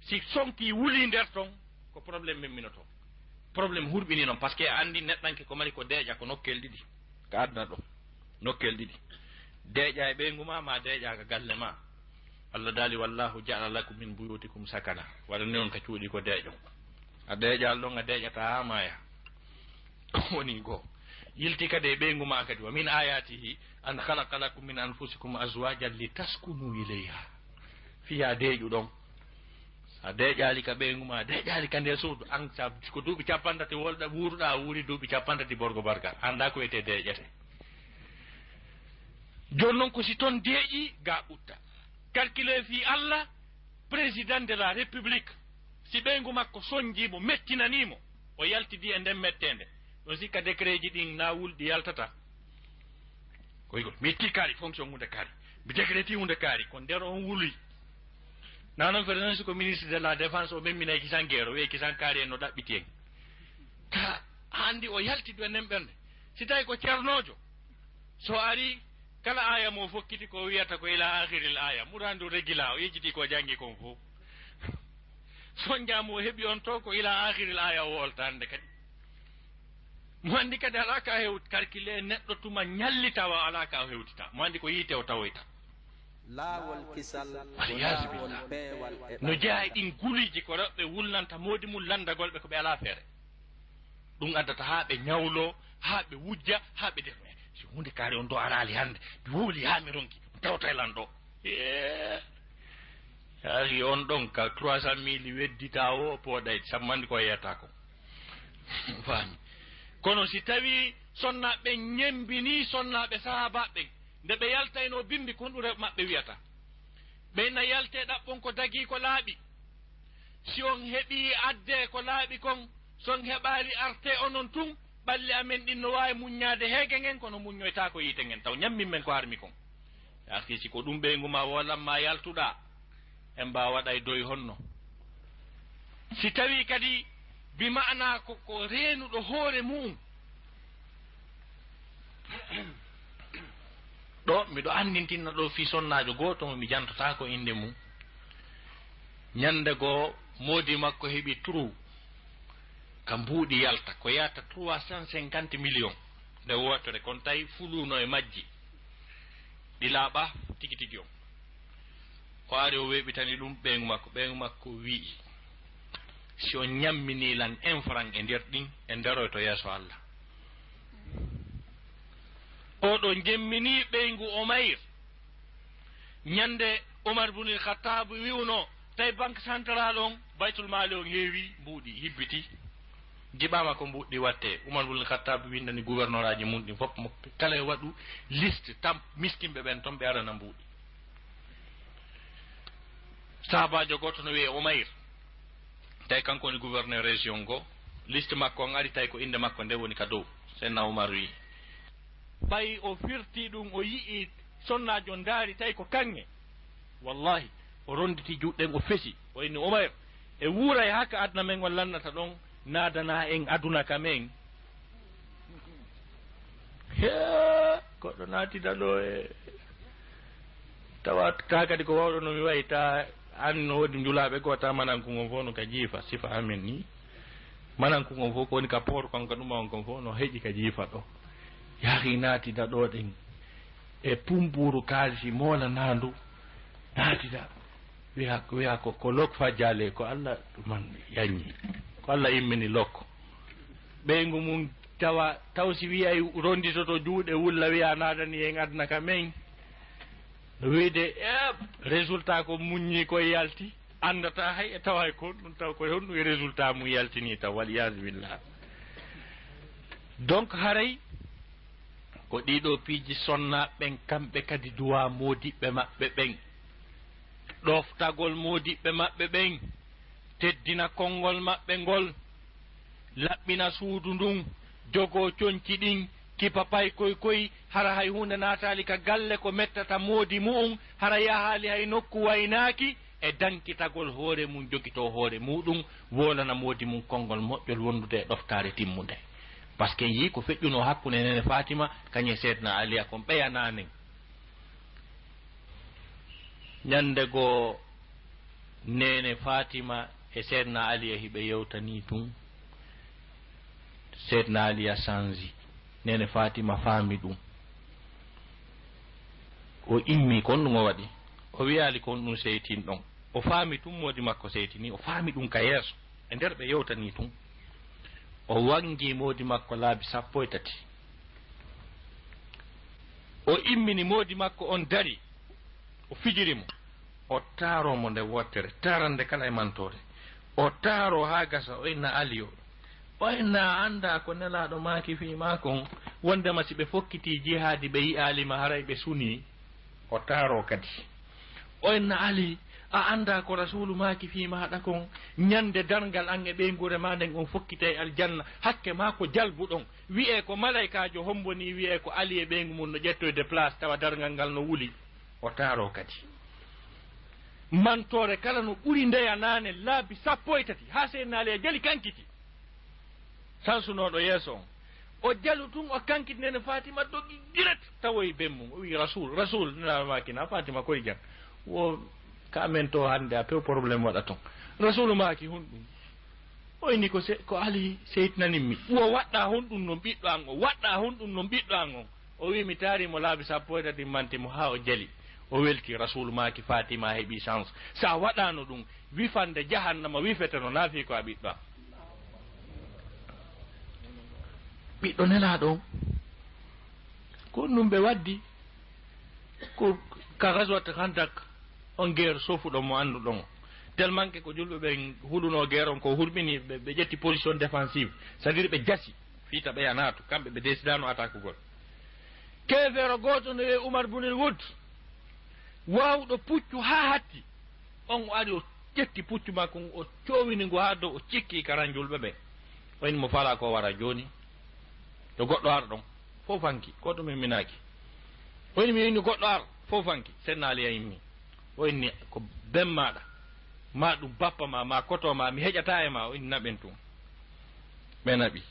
si sonki wuli nder ton ko probléme memminoto probléme hurɓini noon par ce que a andi neɗɗanke ko mari ko deeƴa ko nokkel ɗiɗi ko adna ɗo nokkel ɗiɗi deeƴa e ɓeygu ma deeƴa ka galle ma Allah daali wallahu ja'ala lakum min buyutikum sakana waɗani noon ka cuuɗi ko deeƴo a deeƴal ɗon a deeƴata ha maya woni goo yilti kadi e ɓeygu ma kadi wa min ayatihi an khalaqa lakum min anfusikum azwajan litaskunu ilayha fiya deeƴu ɗon a deeƴali ka ɓeygu ma deeƴali ka nder suudu an ko duuɓi capantati wolɗa wuruɗa wuuri duuɓi capantati borgo barga anda ko wiyete deeƴete joni noon ko si toon deeƴi ga ɓutta calculé fi Allah président de la république si ɓeygu makko soñjimo mettinanimo o yaltidi e nden mettende ɗon sikka décret ji ɗin na wulɗi yaltata koygol mi itti kaari fonction hunde kaari mi décréti hunde kaari ko nder on wuli nanon fere noon siko ministre de la défense o memminay kisan guerre o wiye kisan kaari en no ɗaɓɓiti en ka andi o yaltidu e nden ɓernde si tawi ko ceernojo so ari kala aya mo fokkiti ko wiyata ko ila akhiril aya murandu régila o yejjiti ko jangi kon fof soñjamo heeɓi on to ko ila akhiril aya o woltande kadi mo andi kadi ala ka hewti calculé neɗɗo tuma ñallitawa ala ka hewtita mo andi ko yiite o tawoyta laawol kisal waliyasubillah no jeeya ɗin guliji ko rewɓe wulnanta moodi mum landagolɓe ko ɓe ala feere ɗum addata ha ɓe ñawlo ha ɓe wujja ha ɓe def si hunde kaari on do arali hande mi wooli ha mi ronki mi tawta e lan ɗo yahi on ɗon ka 300 000 weddita o pooɗay sammandi ko yeyata ko faami kono si tawi sonnaɓe ñembini sonnaɓe sahabaɓe nde ɓe yaltayno bimbi kon ɗure maɓɓe wiyata ɓeyna yalte ɗaɓɓon ko dagi ko laaɓi si on heeɓi adde ko laaɓi kon son heɓari arte onon tun ɓalli amen ɗin no wawi muññade heege ngen kono muññoyta ko yiite ngen taw ñammin men ko harmi kon yaki si ko ɗum ɓeygu ma wolanma yaltuɗa en mbawa waɗa e doy honno si tawi kadi bi ma'ana ko reenuɗo hoore mum ɗo miɗo andintinna ɗo fi sonnajo goto mo mi jantata ko inde mum ñande goo moodi makko heeɓi trou ka mbuuɗi yalta ko yata 350 millions nde wotere kon tawi fuluno e majji ɗi laaɓa tigi tigi on o ari o weeɓitani ɗum ɓeygu makko wii si o ñammini lan 1 franc e nder ɗin e nderoy to yeeso Allah oɗo jemmini ɓeygu Omayr ñande Omar bunil Khattab wiwno tawi banque central on baytul mali on heewi mbuuɗi hibbiti jiɓama ko mbuɗɗi watte Umar ibn Khattab windani gouverneur aji mum ɗi fof mo kala e waɗu liste tam miskimɓe ɓen toon ɓe arana mbuuɗi sahabajo goto no wiye Umayr tawi kanko woni gouverneur région ngo liste makko on ari tawi ko inde makko nde woni ka dow senna Umar wi ɓayi o firti ɗum o yii sonnajo daari tawi ko kanŋe wallahi o ronditi juɗɗen o fesi o inni Umayr e wuuray haka adna men on lannata ɗon naadana en aduna ka men goɗɗo naatida ɗo e tawa ta kadi ko wawɗo no mi wayi ta an no woodi njulaɓe goo ta manankugon fof no ka jiifa sifa amen ni manankugon fof ko woni ka poor konko ɗuma on kon fof no heƴi ka jiifa ɗo yahi naatida ɗo ɗen e pumburu kaalisi moola nandu naatida wiya ko lok fajjale ko Allah ɗuman yañi ko Allah immini lokko ɓeygu mum taw si wiyay ronditoto juuɗe wulla wiya naadani en adna ka men no wiide résultat ko muññi koye yalti andata hay e tawa ko ɗum taw ko honɗum e résultat mum yaltini taw waliyadu billah donc haray ko ɗiɗo piiji sonnaɓen kamɓe kadi duwa modiɓɓe maɓɓe ɓen ɗoftagol modiɓɓe maɓɓe ɓen teddina konngol maɓɓe ngol laɓɓina suudu ndun jogo coñci ɗin kipa pay koy hara hay hunde naatali ka galle ko mettata moodi mu'um hara yahaali hay nokku waynaaki e dankitagol hoore mum jogito hoore muɗum wolana moodi mum konngol moƴƴol wondude e ɗoftare timmude par ce que yi ko feƴƴuno hakkunde nene Fatima kañe seedna Aliya kon ɓeyananen ñande goo nene Fatima e seedna Aliya hiɓe yewtani tun seedna Aliya changi nene Fatima faami ɗum o immi kon ɗum o waɗi o wiyali kon ɗum seytin ɗon o faami tun moodi makko seytini o faami ɗum ka yeeso e nder ɓe yewtani tun o wangi moodi makko laabi 13 o immini moodi makko on dari o fijirimo o taaromo nde wottere tarande kala e mantore o taaro ha gasa o inna Aliyo o inna anda ko nelaɗo maaki fi makon wondema si ɓe fokkiti jihaadi ɓe yi'alima haray ɓe suni o taaro kadi o inna Ali a anda ko rasulu maaki fi maɗa kon ñande dargal an e ɓeygure ma nden on fokkita e aljanna hakke ma ko jalbuɗon wi'e ko malaikajo homboni wi'e ko Ali e ɓeygu mum no ƴettoyde place tawa dargal ngal no wuli o taaro kadi mantore kala no ɓuri ndeya nane laabi 13 ha seydna Ali jali kankiti sansunoɗo yeeso on o jalu tun o kankiti nene Fatima doggi direct tawoy bemmum o wi rasul nenamakina Fatima koye jam wo kamen to hande a pew probléme waɗa ton rasulu maki honɗum o inni ko Ali seytinaninmi wo waɗɗa honɗum no ɓiɗɗo an o waɗɗa honɗum no ɓiɗɗo an on o wi mi taarimo laabi 13 mantimo ha o jali o welti rasulu maki Fatima heeɓi chance sa waɗano ɗum wifande jahannama wifete no naafi ko a ɓiɗɗo an ɓiɗɗo nelaɗo ko ɗum ɓe waddi ko ka gaswat handak on guerre sofuɗo mo anduɗon tellement que ko julɓe ɓen huɗuno guerre on ko hurɓini ɓe ƴetti position défensive c'est à dire ɓe jasi fiita ɓeya naatu kamɓe ɓe décidano attaque gol kefeero goto no wiye Umar ibn Wud wawɗo puccu ha hatti on o ari o ƴetti puccu makko o cowini ngo ha dow o cikki karan julɓe ɓe o inni mo fala ko wara joni to goɗɗo ar ɗon fof fanki ko ɗum minaki o inni mi inni goɗɗo ar fof fanki senna Aliya yimmi o inni ko ben maɗa ma ɗum bappa ma koto ma mi heƴata e ma o inni naɓen tun ɓe naɓi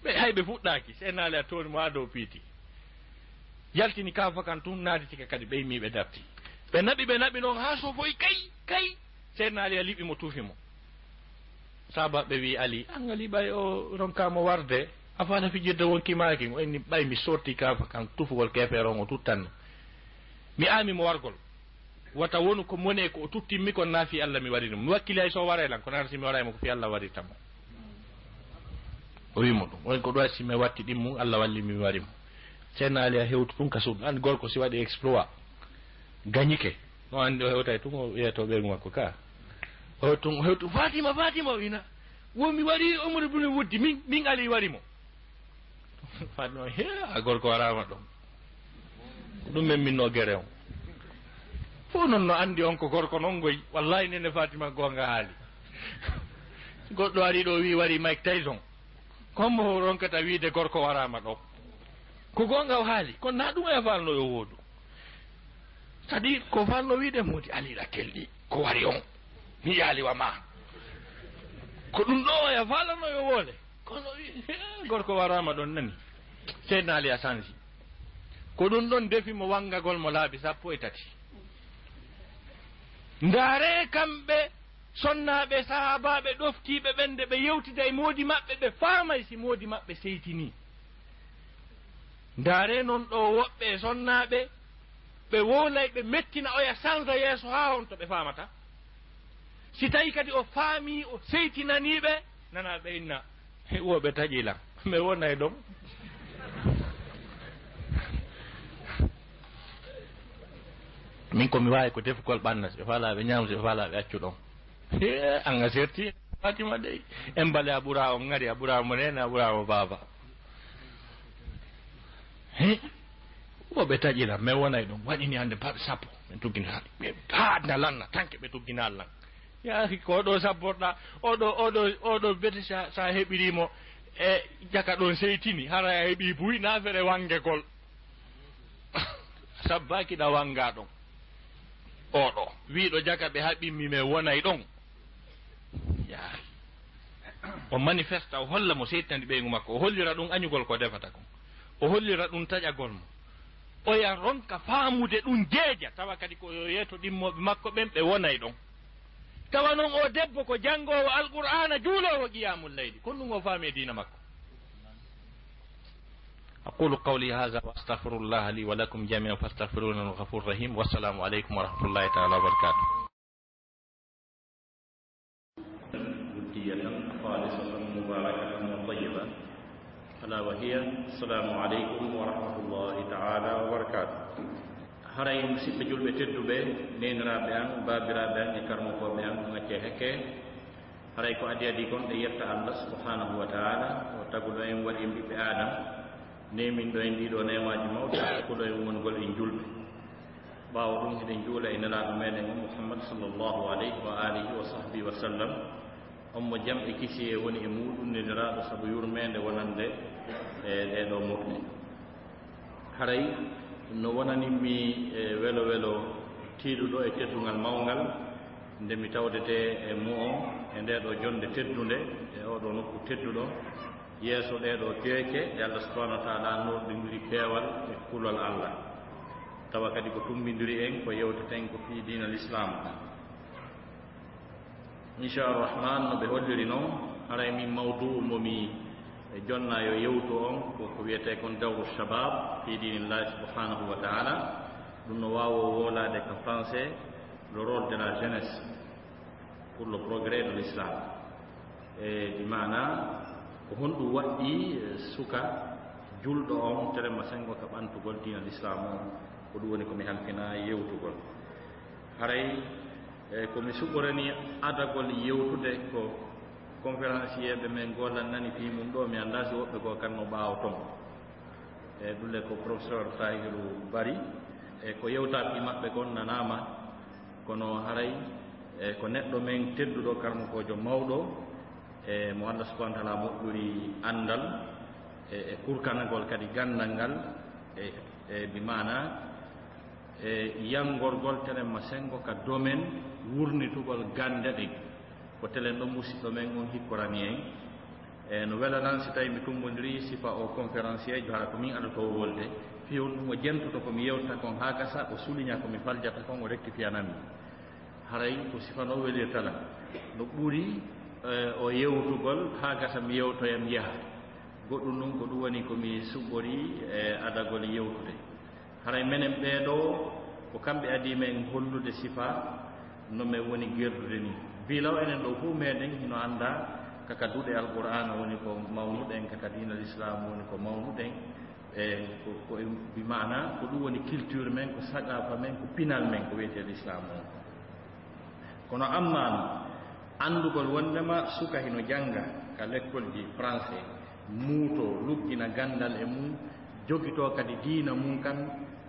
ɓe hay ɓe fuɗɗaki senna Aliya toni mo ha dow piiti yaltini kafa kan tun naaditika kadi ɓe yimmi ɓe darti ɓe naɓi noon ha sofoy kay senna Aliya liɓi mo tuufi mo sabaɓe wi Ali an Ali ɓay o ronkamo warde afana fijirde wonki maki o inni ɓay mi sorti kafa kan tufugol kefeero on o tuttanno mi amimo wargol wata wonu ko mone ko o tuttimmi kon naafi Allah mi waɗi ɗum mi wakkili hay so waray lan ko nana simi waraymo ko fi Allah waɗirtamo o wimo ɗum woni ko ɗo simi watti ɗimmu Allah walli mi warimo seydna Ali a hewtu tun ka suuɗu andi gorko si waɗi exploit gañike no andi o hewtay tun o wiyeto ɓeygu makko ka o hewtu Fatima o wina womi wari Omar ibn Wuddi min Ali warimo fanno a gorko warama ɗon ɗum men minno guere on fof noon no andi on ko gorko noon goyi wallahi nene Fatima gonga haali goɗɗo ari ɗo wi wari Mike Tyson comme ronkata wiide gorko warama ɗo ko gonga o haali kono na ɗum e falno yo woodu c'est à dire ko falno wiide modi aliɗa kelɗi ko wari on mi yaaliwa ma ko ɗum ɗo e falano yo woole kono gorko warama ɗon nani seydna Ali a sansi ko ɗum ɗon defimo wangagol mo laabi 13 ndaare kamɓe sonnaɓe sahabaɓe ɗoftiɓe ɓende ɓe yewtida e moodi maɓɓe ɓe faamay si moodi maɓɓe seytini ndaare noon ɗo woɓɓe sonnaɓe ɓe woolay ɓe mettina oya sansa yeeso ha on to ɓe faamata si tawi kadi o faami o seytinaniɓe nana ɓe inna woɓe taƴilan mi wonay ɗon min komi wawi ko defugol ɓannas ɓe faalaɓe ñamse ɓe faalaɓe accu ɗon anga serti Fatima dey en bale a ɓura on ngari a ɓura mo nene a ɓura mo baba woɓe taƴilan mi wonay ɗon waɗini hande paɓe 10 min tuggina ha adna lanna tanke ɓe tuggina lan yahi ko oɗo sabborɗa oɗo bete sa heɓirimo e jaka ɗon seytini hara a heeɓi buy na fere wangegol sabbakiɗa wanga ɗon oɗo wiɗo jaka ɓe haɓɓimmi me wonay ɗon yahi o manifesta o holla mo seytandi ɓeygu makko o hollira ɗum añugol ko defata kon o hollira ɗum taƴagol mo oya ronka faamude ɗum jeeja tawa kadi ko yeeto ɗimmoɓe makko ɓen ɓe wonay ɗon tawa noon o debbo ko janngowo alqur'ana juulowo qiyamul leyli kon ɗum o faami e diina makko aqulu qawli hadha wa astaghfirullah li wa lakum jami'an fastaghfiruhu innahu ghafurur rahim wassalamu alaykum wa rahmatullahi ta'ala wa barakatuh ala wa hiya assalamu alaykum wa rahmatullahi ta'ala wa barakatuh haray musidɓe julɓe tedduɓe neniraɓe an babiraɓe an e karmokoɓe an gacce hekke haray ko adi kon ɗe yetta Allah subhanahu wa ta'ala o taguɗo en waɗi ɓiɓɓe adam nemin ɗo en ɗiɗo nemaji mawɗi hakkuɗo en wongol en julɓe ɓawo ɗum eɗen juula e nelaɗo meɗen o Muhammad sallllahu alayhi wa alihi wa sahbihi wa sallam on mo jam e kisi e woni e muɗum neniraɗo saabu yurmede wonande e ɗeɗo moƴƴe haray no wonanimmi e welo welo tiiɗuɗo e teddugal mawgal nde mi tawdete e mo on e ndeɗo jonde teddude e oɗo nokku tedduɗo yeeso ɗeɗo keeke e Allah subhanahu wa ta'ala norɗindiri peewal e kulol Allah tawa kadi ko tumbidiri en ko yewteten ko fii diina l'islam inchalrahman no ɓe holliri noon haray min mawdu momi e jonna yo yewtu on ko wiyete kon dawru shabab fi dinillahi subhanahu wa ta'ala ɗum no wawo wolade ko français le rôle de la jeunesse pour le progrès de l'islam e di mana ko honɗum waɗɗi suka julɗo on terema sengo ka ɓantugol dina l'islam on ko ɗum woni komi halfina yewtugol haray komi suɓorani adagol yewtude ko conférencier ɓe men gollan nani fi mum ɗo mi anda si woɓɓe ko kanno ɓaawo ton e ɗulle ko professeur Tahiru Bari e ko yewtaɓi maɓɓe kon nanama kono haray e ko neɗɗo men tedduɗo karmokojo mawɗo e mo Allah subhanahu wa ta'ala moƴƴuri andal e kurkanagol kadi gandal ngal e bi mana e yangorgol telemma sengo ka domaine wurnitugol gande ɗi ko telen ɗo musidɗo men on hikkorani en e no welanan si tawi mi tumbodiri sifa o conférencier jo hala ko min aɗa to wolde fiyon ɗum o jentoto komi yewtata kon ha gasa o souligna komi faljata kon o rectifianami haray ko sifa no welirtala no ɓuuri o yewtugol ha gasa mi yewtoyam yaha goɗɗum ɗum ko ɗum woni komi suɓɓori e adagol yewtude haray menen ɓeeɗo ko kamɓe adi men hollude sifa no min woni gerdude ni bilaw enen ɗo fuu meɗen hino anda kaka duɗe alqur'ana woni ko mawnuɗen kaka dina l'islam woni ko mawnuɗen e ko bi mana ko ɗum woni culture men ko saqafa men ko pinal men ko wiyete l'islam o kono amman andugol wondema suka hino janga ka l'école ji français muuto luggina gandal e mum jogito kadi diina mum kan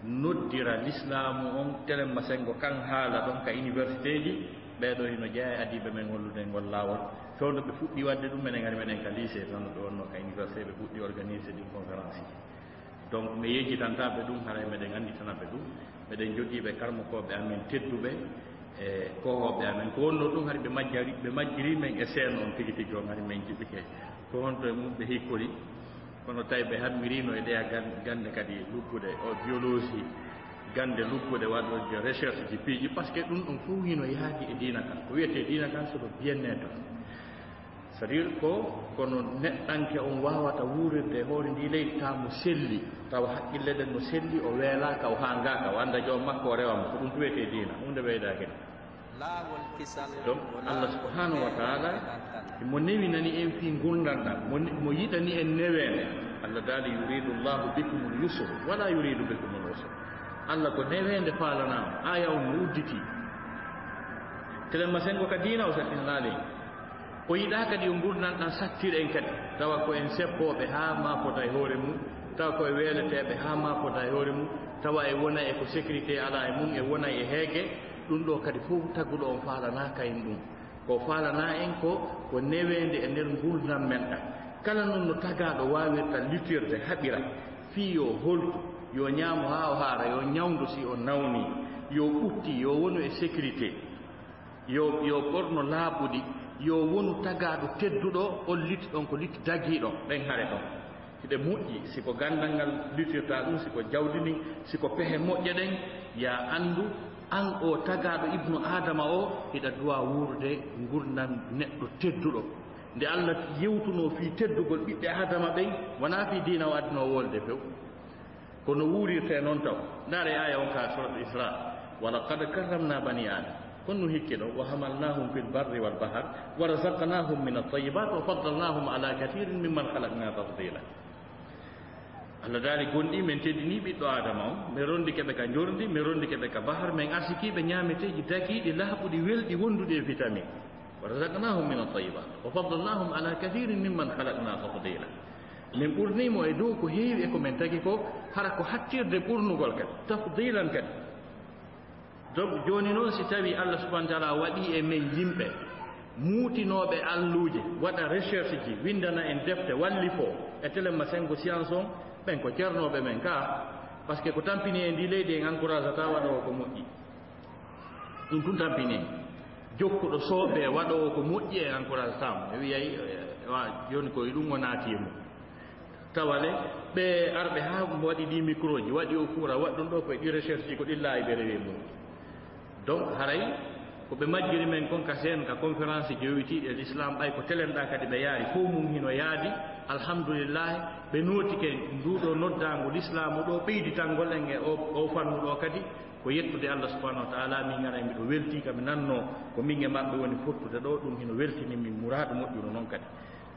noddira l'islamu on telemma sengo kan haala ɗon ka université ji ɓeɗo hino jeeya adiɓe men hollude ngol laawol fewno ɓe fuɗɗi wadde ɗum menen gari meɗen ka lycée tan ɗo wonno ka université ɓe fuɗɗi organisé ɗi conférence ji donc mi yejjitantaɓe ɗum haray meɗen anditanaɓe ɗum meɗen jogiiɓe karmokoɓe amen tedduɓe e kohoɓe amen ko wonno ɗum hari ɓe majjiri men e seeno on tigi tigi on hari men jiɓike ko honto e mum ɓe hikkori kono tawi ɓe hammirino e ɗeya gande kadi luggude o biologie gande luggude waɗoje recherche ji piiji par ce que ɗum ɗon fof hino yaaki e diina kan ko wiyete diina kan soɗo bien-être c'est à dire ko kono neɗɗanke on wawata wuurirde e hoore ndi leydi tamo selli tawa haqqille ɗen no selli o weelaka o hangaka o anda joom makko o rewama ko ɗum to wiyete diina hunde ɓeydake donc allah subhanahu wa taala mo newinani en fi gurdandam mo yiɗani en newende allah daali yuridu llahu bikum l yusr wala yuridu bikum l usr allah ko newende faalanama aya on no udditi telemma sengo ka diina o sattinalaali o yiɗa kadi o gurdanɗan sattir en kadi tawa ko en seppoɓe ha mapota e hoore mum tawa koye weeleteɓe ha mapota e hoore mum tawa e wona e ko sécurité ala e mum e wona e heege ɗum ɗo kadi fof tagguɗo on faalanaka en ɗum ko faalana en ko newende e nder gurdam men ɗam kala noon no tagaɗo wawirta luttirde haɓira fii yo holtu yo ñaamo ha o haara yo ñawdu si o nawni yo ɓutti yo wonu e sécurité yo ɓorno laaɓuɗi yo wonu tagaɗo tedduɗo on litti ɗon ko litti dagiɗo ɓen haare ɗon hiɗe moƴƴi siko gandal ngal luttirta ɗum siko jawdini siko pehe moƴƴe ɗen ya andu an o tagaɗo ibnu adama o hiɗa duwa wurde gurdam neɗɗo tedduɗo nde allah yewtuno fi teddugol ɓiɓɓe adama ɓen wona fi diina o addino wolde few kono wuurirte noon taw ndaare aya on ka surat isra wa laqad karramna bani adam konno hikki ɗo wa hamalnahum fil barri wal bahr wa razaqnahum min at-tayyibat wa faddalnahum ala kathirin mimman khalaqna tafdila allah daali gonɗi men teddini ɓiɗɗo adama o min rondike ɓe ka jordi min rondike ɓe ka bahar min arsikiɓe ñameteji dagiɗi laaɓuɗi welɗi wonduɗi e vitamine wa razaqnahum min at-tayyibat wa faddalnahum ala kathirin mimman khalaqna tafdila min ɓurnimo e dow ko heewi e ko min tagi ko hara ko hattirde ɓurnugol kadi tafdilan kadi donc joni noon si tawi allah subahana taala waɗi e men yimɓe muutinoɓe alluje waɗa recherche ji windana en defte walli fo e téléma sengo science on ɓen ko ceernoɓe men ka par ce que ko tampini e ndi leydi en encourage ata waɗowo ko moƴƴi ɗum tun tampini en jokkuɗo sooɓe waɗowo ko moƴƴi e encourage tamo e wiyay joni koye ɗum o naati e mum tawale ɓe arɓe ha waɗi ɗi micro ji waɗi o coura waɗi ɗum ɗo koye ɗi recherche ji ko ɗi laawi ɓe rewi mum donc haray ko ɓe majjiri men kon ka sen ka conférence ji yowitiɗe l'islam ɓay ko telenɗa kadi ɓe yaari fof mum hino yaadi alhamdoulillahi ɓe nootike nduɗo noddago l'islam ɗo ɓeyditangol en e o fannu ɗo kadi ko yettude allah subahanahu wa taala min gara miɗo welti kami nanno ko min e maɓɓe woni fottude ɗo ɗum hino weltini min mouradu moƴƴuno noon kadi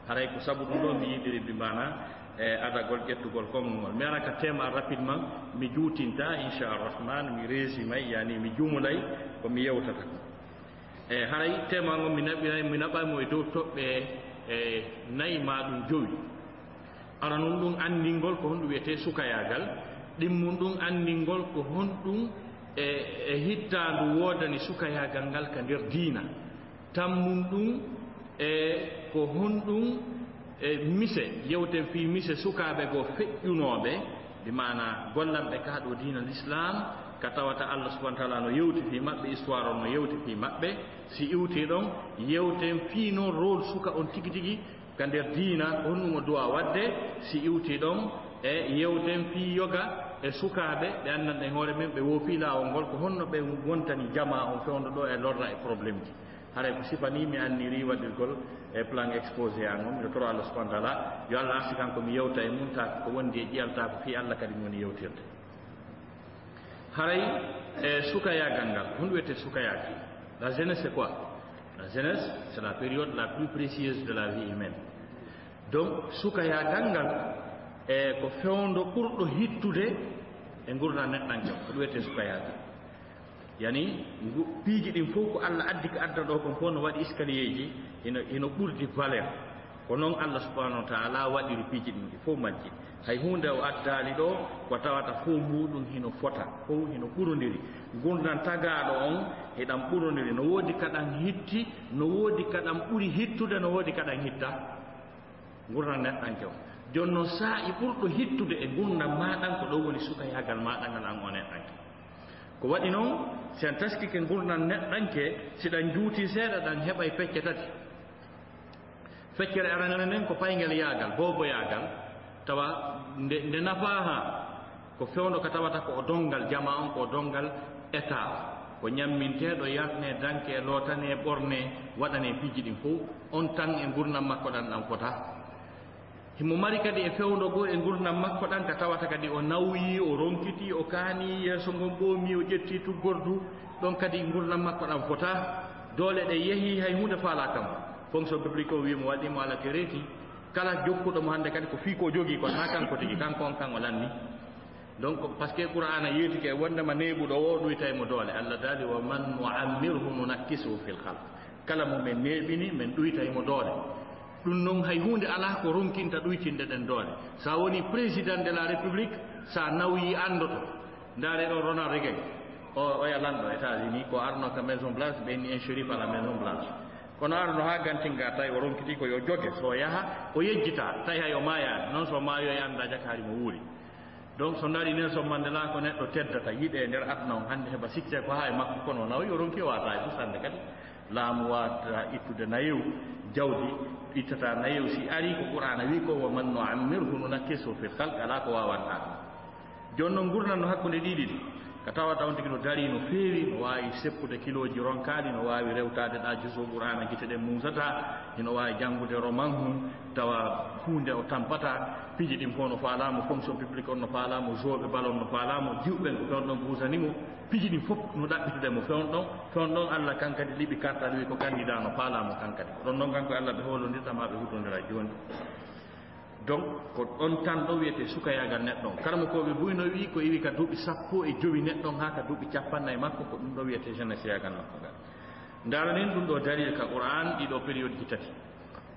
haray ko sabu ɗum ɗo mi yiɗiri bi mana e adagol ƴettugol konngol mi ara ka tema rapidement mi juutinta inchalrahman mi résumay yani mi jumulay komi yewtata e haray tema ngo mi naɓamo e dow toɓɓe e nayi ma ɗum jowi ara noon ɗum andingol ko honɗum wiyete sukayagal ɗimmum ɗum andingol ko honɗum e hittandu wodani sukayagal ngal ka nder diina tammum ɗum e ko honɗum e mise yewten fi mise sukaɓe goo feƴƴunoɓe bi mana gollanɓe ka ɗo diina l'islam ka tawata allah subahana taala no yewti fi maɓɓe histoire on no yewti fi maɓɓe si iwti ɗon yewten fi noon rôle suka on tigi tigi ka nder diina honɗum o duwa wadde si iwti ɗon e yewten fi yoga e sukaɓe ɓe andanɗen hoore men ɓe woofi lawol ngol ko honno ɓe gontani jama on fewdo ɗo e lorra e probléme ji haray ko sifani mi anniri waɗirgol e plan exposé an o miɗo toro allah subahana taala yo allah arsi kanko mi yewta e mum ta ko wondi e ƴiyalta ko fi allah kadi woni yewtirde haray e sukayagal ngal honɗum wiyete sukayagal la jeunesse c'est quoi la jeunesse c'est la période la plus précieuse de la vie humaine donc sukayagal ngal e ko fewndo ɓurɗo hittude e gurdam neɗɗanke ko ɗum wiyete sukayagal yani piiji ɗin fof ko Allah addi ko adda ɗo kon fof no waɗi escalier ji ino ɓurdi valeur ko noon Allah subhanahu wa ta'ala waɗiri piiji ɗin ɗi fof majji hay hunde o addali ɗo ko tawata fof muɗum hino fota fof hino ɓurodiri gurdan tagaɗo on heɗan ɓurodiri no woodi kaɗan hitti no woodi kaɗan ɓuri hittude no woodi kaɗan hitta gurdan neɗɗanke o joni noon saa'i ɓurɗo hittude e gurdam maɗan ko ɗo woni sukayagal maɗa ngal an o neɗɗanke ko waɗi noon sen taskike gurdam neɗɗanke siɗan juuti seeɗa ɗan heɓay fecce tati feccere aranere nden ko paygel yaagal bobo yaagal tawa nde nafa ha ko fewno ko tawata ko o dongal jama on ko dongal état ko ñamminteɗo yarne danke lootane ɓorne waɗane piiji ɗin fof on tan e gurdam makko ɗan ɗan fota himo mari kadi e fewndo goo e gurdam makko ɗan ka tawata kadi o nawyi o ronkiti o kaani yeeso ngon ɓoomi o ƴetti tuggordu ɗon kadi gurdam makko ɗan fota doole ɗe yeehi hay hunde faala kam fonction publique o wimo waɗimo ala ke reeti kala jokkuɗo mo hannde kadi ko fii ko jogii kon ha kanko tigi kanko on kan o lanni donc par ce que qur'ana yeetike e wondema neeɓuɗo o ɗuytaymo doole Allah daali wa man nuammirhu nunakkisuhu fil halq kala mo men neeɓini men ɗuytaymo doole ɗum noon hay hunde ala ko ronkinta ɗuytinde ɗen doole sa woni président de la république sa nawyi andoto ndaare ɗo Ronald Reagan o ya lanɗo États-Unis ko arno ka maison blanche ɓenni un shérif à la maison blanche kono arno ha gantinga tawi o ronkiti ko yo joge so yaha o yejjita tawi hay o mayani noon so maayo e anda jakari mo wuuri donc so daari Nelson Mandela ko neɗɗo teddata yiɗe nder aduna on hannde heɓa sikke ko ha e makko kono nawi o ronki o wata e pusande kadi laamu wata ittude nayew jawdi ittata nayew si ari ko qur'ana wi ko wa man nuammirhu nunakkisu fil khalq ala ko wawanta joni noon gurdam no hakkude ɗiɗi ɗi ko tawata on tigi no dari no feewi no wawi seppude kiloji ronkali no wawi rewtade ɗa juso qur'ana guite ɗen musata ino wawi janggude roman hum tawa hunde o tampata piiji ɗin fof no faalamo fonction publique on no faalamo joɓe ballon no faalamo jiwɓen ko fewn ɗon busanimo piiji ɗin fof no ɗaɓɓitude mo fewn ɗon Allah kankadi liɓi kartal wi ko candidat no faalamo kankadi ko ɗon ɗon kanko Allah ɓe holodirtama ɓe huɗodira joni donc ko ɗon tan ɗo wiyete sukayagal neɗɗon karmo koɓe buyno wi ko iwi ka duuɓi 15 neɗɗon ha ka duuɓi 50 makko ko ɗum ɗo wiyete jeunesse yagal makko ngal daranen ɗum ɗo dalil ka qur'an ɗiɗo période ji tati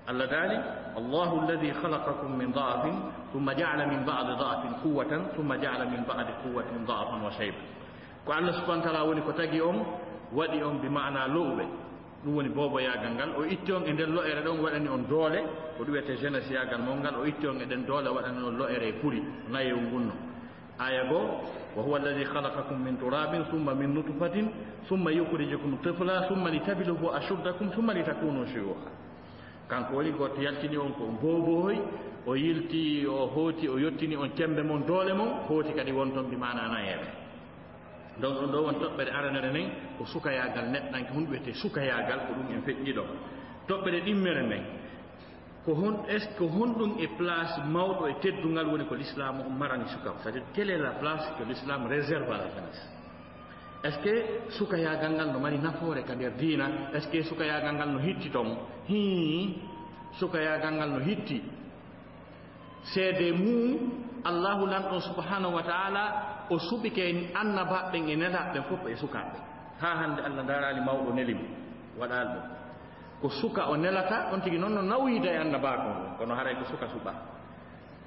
Allah daali Allahu alladhi khalaqakum min da'fin thumma ja'ala min ba'di da'fin quwwatan thumma ja'ala min ba'di quwwatin da'fan wa shayban ko Allah subhanahu wa ta'ala woni ko tagi on waɗi on bi ma'ana lowɓe ɗum woni bobo yagal ngal o itti on e nden lo'ere ɗon waɗani on doole ko ɗum wiyete jeunesse yagal mon ngal o itti on e ɗen doole waɗani on lo'ere e puri nayew ngunno aya goo wa huwa alladhi khalaqakum min turabin thumma min nutfatin thumma yukhrijukum tifla thumma litablughu ashuddakum thumma litakunu shuyukha kanko woni goto yaltini on ko boboy o yilti o hooti o yettini on cembe mon doole mon hooti kadi wonton bi mana nayere donc ɗon ɗo won toɓɓere aranere nden ko sukayagal neɗɗanke hunde wiyete sukayagal ko ɗum en feƴƴi ɗo toɓɓere ɗimmere nden ko hon est ce que honɗum e place mawɗo e teddungal woni ko l'islam o marani sukaw c'est à dire quelle est la place que l'islam réserve à la jeunesse est ce que sukayagal ngal no mari nafoore ka nder diina est ce que sukayagal ngal no hitti toon sukayagal ngal no hitti seede mum Allahu lanɗon subhanahu wa ta'ala o suɓike annabaɓen e nelaɓɓen fof e sukaɓe ha hande Allah darali mawɗo nelimo waɗal ɗum ko suka o nelata on tigi noon no nawyida e annabako ngon kono haray ko suka suɓa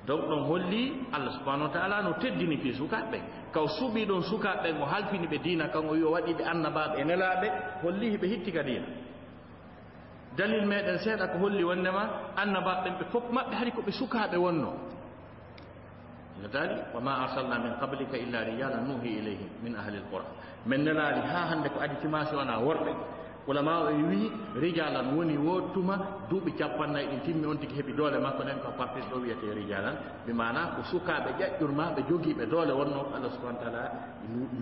donc ɗon holli Allah subhanahu wa ta'ala no teddini fi sukaɓe kaw suɓi ɗon sukaɓen o halfini ɓe diina kan o wi o waɗiɓe annabaɓe e nelaɓe holli hiɓe hittika diina dalil meɗen seeɗa ko holli wondema annabaɓen ɓe fof maɓɓe hari koɓe sukaɓe wonno لذلك وما أرسلنا من قبلك إلا رجالا نوحي إليهم من أهل القرى من نلالي ها عندك أدي تماسي وانا ورد ulama wi rijalan woni wottuma duuɓi capanna e ɗi timmi on tigi heɓi doole makko nen ko partir ɗo wiyete rijalan bi mana ko sukaɓe ƴaƴƴurmaɓe jogiiɓe doole wonno Allah subhanahu wa ta'ala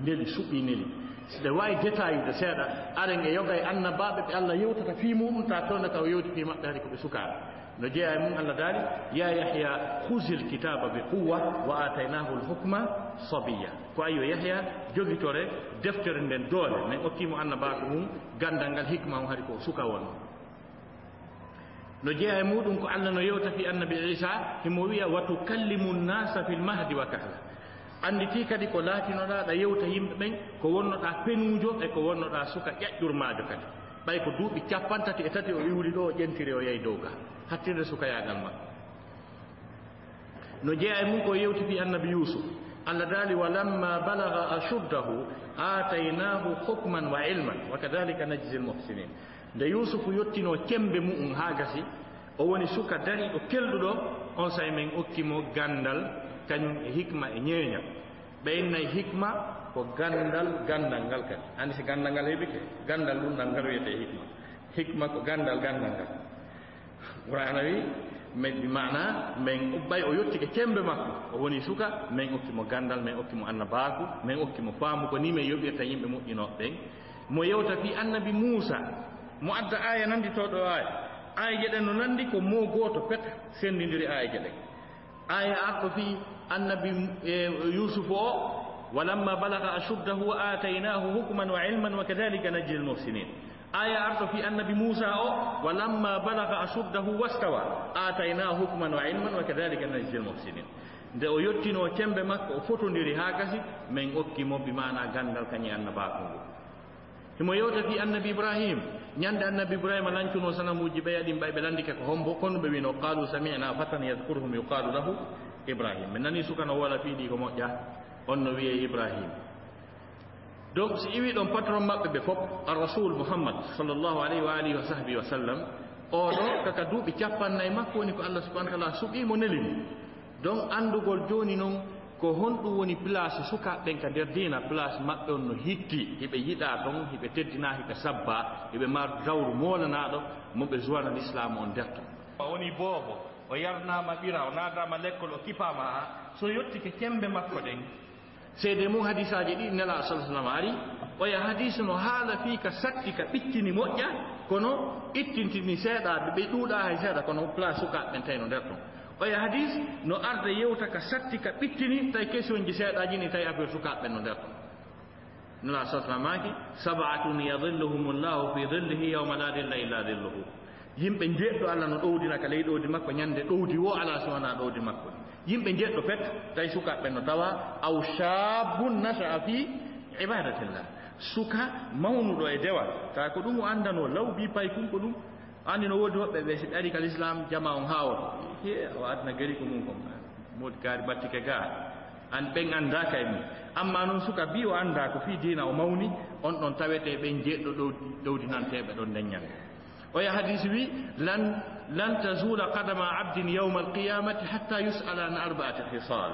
neli suɓi neli siɗe wawi détaillude seeɗa aren e yoga e annabaɓe ɓe Allah yewtata fi muɗum ta towne kaw yewti fi maɓɓe hari koɓe sukaɓe no jeeya e mum Allah daali ya yahya husil kitaba bi quwwa wa ataynahu lhukma sabiya ko ayo yahya jogitore deftere nden doole nen okkimo annabako mum gandal ngal hikma o hari ko suka wonno no jeeya e muɗum ko Allah no yewta fi annabi Isa himo wiya wa tukallimu nnasa fil mahdi wa kahla anditi kadi ko laatinoɗa ɗa yewta yimɓe ɓen ko wonnoɗa penujo e ko wonnoɗa suka ƴaƴƴurmajo kadi ɓay ko duuɓi 33 o iwri ɗo o ƴentiri o yeyi dow ga hattinde suka yagal makko no jeeya e mum ko yewti fi annabi yusuf Allah daali walamma balaga ashuddahu ataynahu hukman wa ilman wa kadhalika najzi almuhsinin nde yusufu yettino cembe mu'um ha gasi o woni suka dariɗo kelɗuɗo on say men okkimo gandal kañum e hikma e ñeeña ɓeynnayi hikma ko gandal gandal ngal kadi andi si gandal ngal heɓike gandal ɗum ɗal ngal wiyete hikma ko gandal gandal ngal qur'ana wi men bi mana men ubbay o yettike cembe makko o woni suka men okkimo gandal men okkimo annabaku men okkimo faamu ko ni men yoɓirta yimɓe moƴƴinoɓe ɓen mo yewta fi annabi Musa mo adda aya nanditoɗo aya jeɗen no nandi ko mo goto pet sendidiri aya jeɗen aya arɗo fi annabi Yusuf o walamma balaga ashuddahu wa ataynahu hukman wa ilman wa kadhalika najzi almuhsinin aya arɗo fi annabi Musa o walamma balaga ashuddahu wastawa ataynahu hukman wa ilman wa kadhalika najzi almuhsinin nde o yettino cembe makko o fotodiri ha gasi men okkimo bi mana gandal kañi annabaku ngu himo yewta fi annabi Ibrahim ñande annabi Ibrahima lancuno sanamuji ɓeyaɗin ɓay ɓe landike ko hombo kono ɓe wino qalu sami'na fatan yadhkuruhum yuqalu lahu Ibrahim min nani suka no wala fiiɗi ko moƴƴa on no wiye Ibrahim donc si iwi ɗon patron maɓɓe ɓe fof ar-rasul Muhammad sallallahu alayhi wa alihi wa sahbihi wa sallam oɗo kaka duuɓi 40 makko woni ko Allah subhanahu wa ta'ala suɓimo nelimo donc andugol joni noon ko honɗum woni place sukaɓe ka nder dina place maɓɓe on no hitti hiɓe yiɗa ton hiɓe teddina hiɓe sabba hiɓe mar dawru molanaɗo moɓe jowana l'islam on nder ton o woni boobo o yarnama ɓira o nadama l'école o kipama ha so yettike cembe makko ɗen seede mum hadisaji ɗi nela sallallahu alaihi wasallam ari oya hadis no haala fi ka satti ka ɓiccini moƴƴa kono ittintini seeɗa ɓe ɗuuɗa hay seeɗa kono place sukaɓe ɓen tawi no nder ton oya hadis no arda yewta ka satti ka ɓittini tawi question ji seeɗaji ni tawi affaire sukaɓe ɓen no nder ton nela sallallahu maki sab'atun yadhilluhum llahu fi dhillihi yawma la dhilla illa dhilluhu yimɓe jeɗɗo Allah no ɗowdina ka ley ɗowdi makko ñande ɗowdi wo ala so wona ɗowdi makko yimɓe jeɗɗo pet tawi sukaɓe no tawa aw shabun nasha'a fi ibadatillah suka mawnuɗo e dewal tawa ko ɗum o andano lawbi pay kun ko ɗum andi no wodi woɓɓe ɓe si ɓe ari ka l'islam jama on hawoto o adna gari ko mum kom modi kaari battike ga an ɓen andaka e mum amma noon suka bi o anda ko fi dina o mawni on ɗon tawete ɓen jeɗɗo ɗowdinanteɓe ɗon ndeññande oya hadis wi lan tazula qadama abdin yawma alqiyamati hatta yus'ala an arba'ati khisal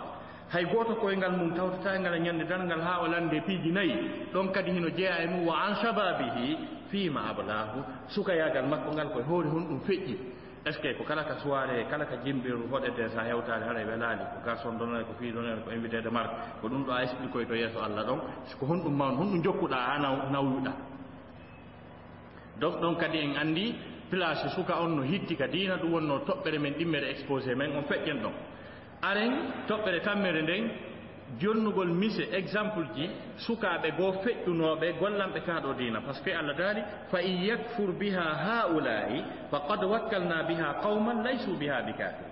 hay goto koyngal mum tawtata ngal ñande dalngal ha o lande piiji 4 ɗon kadi hino jeeya e mum wa an shababihi fima ablahu sukayagal makko ngal koye hoore honɗum feƴƴi est ce que ko kala ka soirée kala ka jimbiru hoɗete sa hewtade haɗa welali ko garçon donore ko fille donore ko invité de marque ko ɗum ɗo a explique koye to yeeso Allah ɗon ko honɗum mawno honɗum jokkuɗa ha nawyuɗa donc ɗon kadi en andi place suka on no hitti ka dina ɗum wonno toɓɓere men ɗimmere exposé men on feƴƴen ɗon aren toɓɓere tammere nden jonnugol mise exemple ji sukaɓe goo feƴƴunoɓe gollanɓe kaɗo dina par ce que Allah daali fa in yakfur biha haula'i faqad wakkalna biha qauman laysu biha bikafir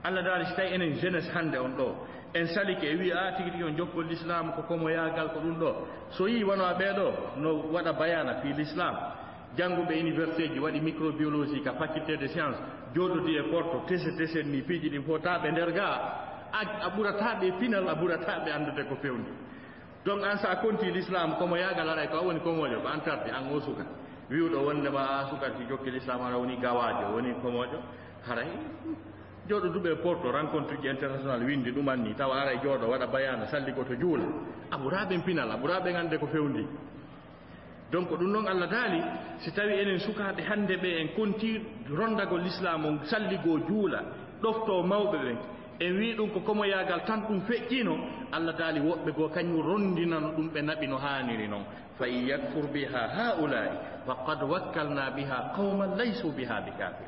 Allah daali so tawi enen jeunesse hande on ɗo en salike e wi a tigi tigi on jokkol l'islam ko komo yagal ko ɗum ɗo so yi wona ɓeɗo no waɗa bayana fi l'islam jannguɓe université ji waɗi microbiologie ka faculté de science jooɗodi e porto tese ni piiji ɗin fof taɓe nder ga a ɓurataɓe pinal a ɓurataɓe andude ko fewni donc an sa conti l'islam komo yagal aɗa ko woni komojo ko an tarde an o suka wiwɗo wondema a sukati jokki l'islam aɗa woni gawajo woni komojo haray jooɗo duɓe porto rencontre ji international windi ɗumanni tawa ara jooɗo waɗa bayana salligo to juula a ɓuraɓen pinal a ɓuraɓe gande ko fewndi donc ɗum noon Allah daali si tawi enen sukaɓe hande ɓe en konti rondagol l'islam o salligo juula ɗofto mawɓe ɓen en wi ɗum ko komo yagal tan ɗum feƴƴino Allah daali woɓɓe goo kañum rondinano ɗum ɓe naɓi no haniri noon fa in yakfur biha haula'i faqad wakkalna biha qauman laysu biha bikafir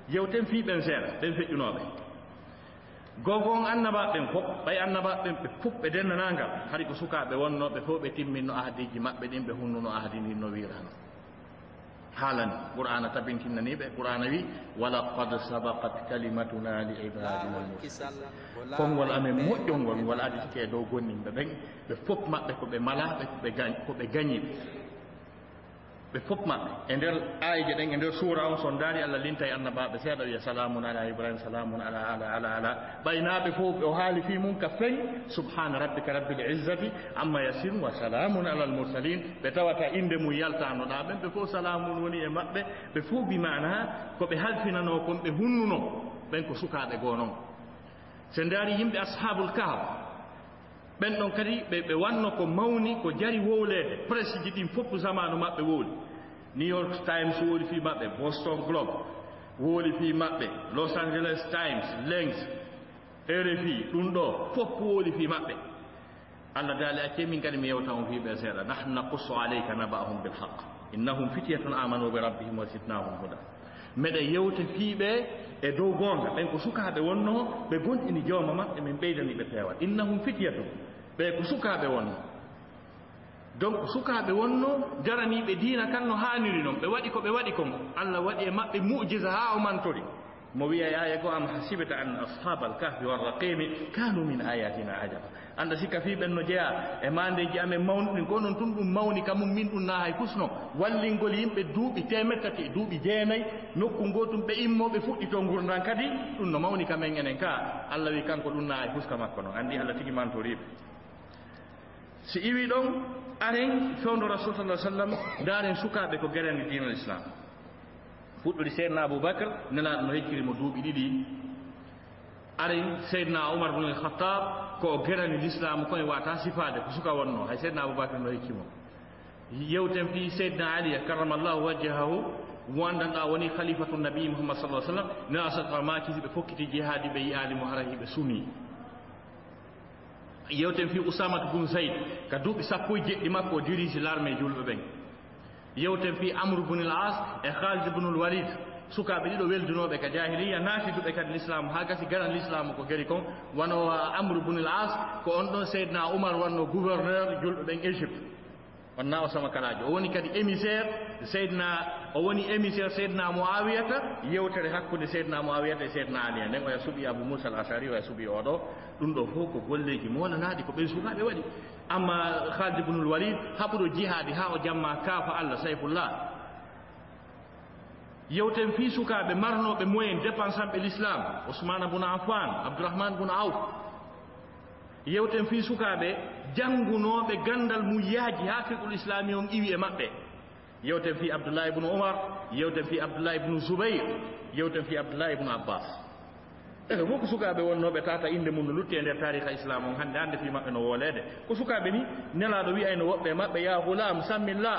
yewten fiɓen seeɗa ɓen feƴƴunoɓe gogon annabaɓen fof ɓay annabaɓen ɓe fof ɓe dennanagal haɗi ko sukaɓe wonnoɓe fof ɓe timminno ahadiji maɓɓe ɗin ɓe hunnuno ahadi ndin no wirano haalani qur'ana tabintinani ɓe qur'ana wi walaqad sabaqat kalimatuna li ibadina almursalin konngol amen moƴƴol ngol ngol aditike e dow gonninɓe ɓen ɓe fof maɓɓe ko ɓe malaɓe ko ɓe gañiɓe ɓe fof maɓɓe e nder ayije ɗen e nder suura on son daari allah linta e annabaɓe seeɗa wiya salamun ala ibrahima salamun ala ɓaynaɓe fof o haali fi mum ka feŋ subhana rabbika rabbil izzati amma yasirun wa salamun ala al mursalin ɓe tawata inde mum yaltanoɗa ɓen ɓe fof salamun woni e maɓɓe ɓe fof bimana koɓe halfinano kon ɓe hunnuno ɓen ko sukaɓe goo noon sen daari yimɓe ashabul kahf ɓen ɗon kadi ɓe wanno ko mawni ko jari wowlede presse ji ɗin fof zamanu maɓɓe wooli New York Times wooli fi maɓɓe Boston Globe wooli fi maɓɓe Los Angeles Times Lens RFI ɗum ɗo fof wooli fi maɓɓe allah daali acce min kadi mi yewta on fiɓe seeɗa nahnu naqussu alayka naba'ahum bilhaq innahum fityatun amanu bi rabbihim wa zidnahum huda meɗe yewte fiiɓe e dow goonga ɓen ko sukaaɓe wonno ɓe gonɗini jooma maɓɓe min ɓeydani ɓe peewal innahum fityatun ɓe ko sukaaɓe wonno donc sukaaɓe wonno jaraniiɓe diina kan no haaniri noon ɓe waɗi ko ɓe waɗi kon allah waɗi e maɓɓe mu'jiza haa o mantori mo wiya aya go am hasibata an ashaba alkahfi warraqimi kanu min ayatina ajaba anda sikka fi ɓen no jeeya e mandeji amen mawnuɗin ko noon tun ɗum mawni kamum min ɗum na hay kusno wallingol yimɓe duuɓi temettati e duuɓi jeenayi nokku gotum ɓe immoɓe fuɗɗito gurdan kadi ɗum no mawni kamen enen ka allah wi kanko ɗum na hay kuska makko noon andi allah tigi mantoriɓe si iwi ɗon aren fewndo rasul sallah sallam daren sukaɓe ko guerani dinal islam fuɗɗori seydna aboubacre nelaɗo no heccirimo duuɓi ɗiɗi aren seydna oumar bne alkhatab ko gerani l'islamu koye wata sifade ko suka wonno hay seydna aboubacre no heccimo yewten fi seydna ali karamallahu wajhahu mo andanɗa woni khalifatu nabi muhammad sallah sallam nela sa makisi ɓe fokkiti jihaadi ɓe yiyalimo hara hiɓe sumi yewten fi usamatu bun zayd ka duuɓi sappo e jeɗɗi makko o dirige l'armée julɓe ɓen yewten fi amre bune l as e khalid bune l walid sukaɓe ɗiɗo weldunoɓe ka jahiliya naatiduɓe kadi l'islamu ha gasi garan l'islamu ko gari kon wano amre bune l as ko on ɗon seydna oumar wanno gouverneur julɓe ɓen égypte wonna o sama kalajo o woni kadi émissaire seydna o woni émissaire seydna moawiyata yewtere hakkude seydna moawiyata e seydna ali nden oya suuɓi abou moussa al ashari oya suuɓi oɗo ɗum ɗo fof ko golleji molanaɗi ko ɓen sukaɓe waɗi amma khalid ibnul walid haɓuɗo jihaadi ha o jamma kaafa allah sayfullah yewten fi sukaɓe marnoɓe moyen dépensanɓe l'islam ousmane boune affan abdourahmane boune awf yewten fi sukaɓe janngunoɓe gandal mum yaaji ha fiqul islami on iwi e maɓɓe yewten fi abdoullahi ibnu oumar yewten fi abdoullahi ibnu zoubayr yewten fi abdoullahi ibnu abbas ɓeɗo fof ko sukaɓe wonnoɓe tata inde mum no lutti e nder tariha islam on hande fi maɓɓe no wolede ko sukaɓe ni nelaɗo wi ayno woɓɓe maɓɓe ya hulam sammillah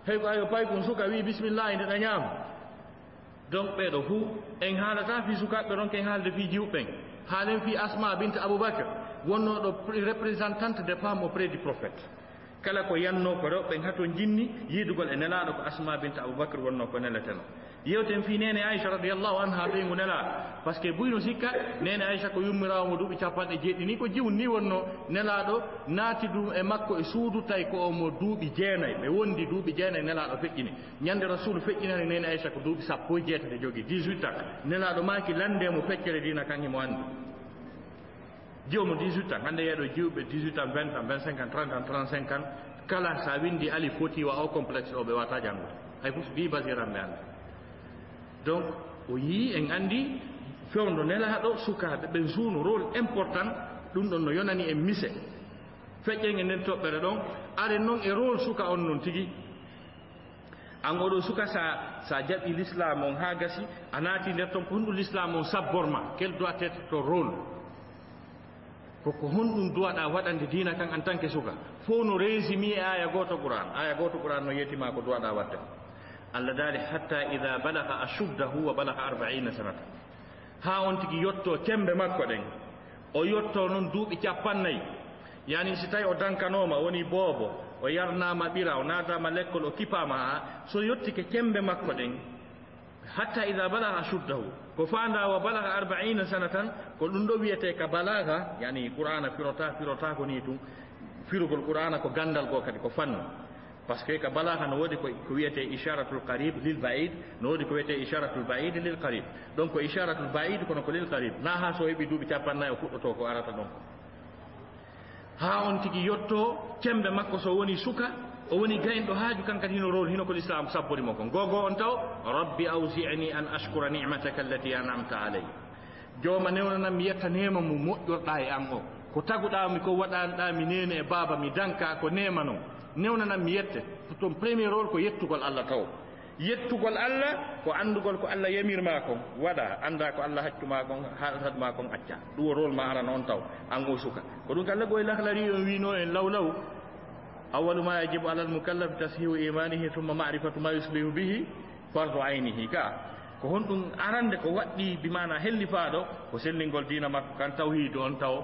hey ko ayo paykun suka wi bisimillah e ndeɗa ñaama donc ɓeɗo fuu en haalata fi sukaɓe ronke en haalde fi jiwɓen haalen fi asma binte aboubacre wonnoɗo représentante des femmes auprès du prophète kala ko yanno ko rewɓen hato jinni yidugol e nelaɗo ko asma binte aboubacre wonno ko neleteno yewten fi nene aicha radiallahu anha ɓeygu nelaɗo par ce que buyno sikka nene aicha ko yummirawmo duuɓi capanɗe jeeɗɗi ni ko jiwni ni wonno nelaɗo naati ɗum e makko e suudu tawi ko omo duuɓi jeenayyi ɓe wondi duuɓi jeenayyi nelaɗo feƴƴini ñande rasulu feƴƴinani nene aicha ko duuɓi sappo e jeetati jogui 18 ans nelaɗo maki landemo feccere dina kanhimo andi jiwmo 18 ans hande yeeɗo jiwɓe 18 ans 20 ans 25 ans 30 ans 35 ans kala sa windi ali foti wa o complexe o ɓe wata janngude hay fof bi basiranɓe anda donc o yii en anndi fewndo nelaɗo sukaaɓe ɓen suunu rôle important ɗum ɗon no yonani en mise feƴƴen e nden toɓɓere ɗon are noon e rôle suka on noon tigi an oɗo suka sa jaɓi l'islam on haa gasi a naati nder toon ko honɗum l'islam on sabborma quel doit être to rôle koko honɗum duwaɗa waɗande diina kan en tant que suka fof no résumi e aya goto qouran no yetima ko duwaɗa wadde allah daali hatta ida balaga ashuddahu wa balaga 40 sanata ha on tigi yotto tembe makko ɗen o yotto noon duuɓi 40 yani si tawi o dankanoma woni boobo o yarnama ɓira o natama l'école o kipama ha so yottike tembe makko ɗen hatta ida balaga ashuddahu ko fanda wa balaga 40 sanatan ko ɗum ɗo wiyete ka balaga yani qur'ana firota ko ni tum firugol qur'ana ko gandal go kadi ko fannu par ce que ka balaha no wodi ko wiyete isharatul qarib lil ba'id no wodi ko wiyete isharatul ba'id lil qarib donc ko isharatul ba'id kono ko lil qarib na ha so hebi duubi capannayi o fuɗɗoto ko arata ɗon ha on tigi yotto cembe makko so woni suka o woni gaynɗo haaju kankadi hino rol hino ko l'islam sabbodimo kon gogo on taw rabbi awzi'ni an ashkura ni'mataka allati an'amta alayya jooma newnanam mi yetta nema mo moƴƴorɗa e an o ko taguɗami ko waɗanɗami nene e baba mi danka ko nema non newnanam mi yette ton premier rôle ko yettugol Allah taw yettugol Allah ko andugol ko Allah yamirma kon waɗa anda ko Allah haccuma kon haalatma kon acca ɗum rôle ma ara noon taw an o suka ko ɗum kalla goye lahlari on wino en lawlaw awwalu ma yajibu ala almukallaf tashihu imanihi thumma ma'rifatu ma yuslihu bihi fardu aynihi ka ko honɗum arande ko waɗɗi bimana hellifaɗo ko sellingol dina makko kan tawhid on taw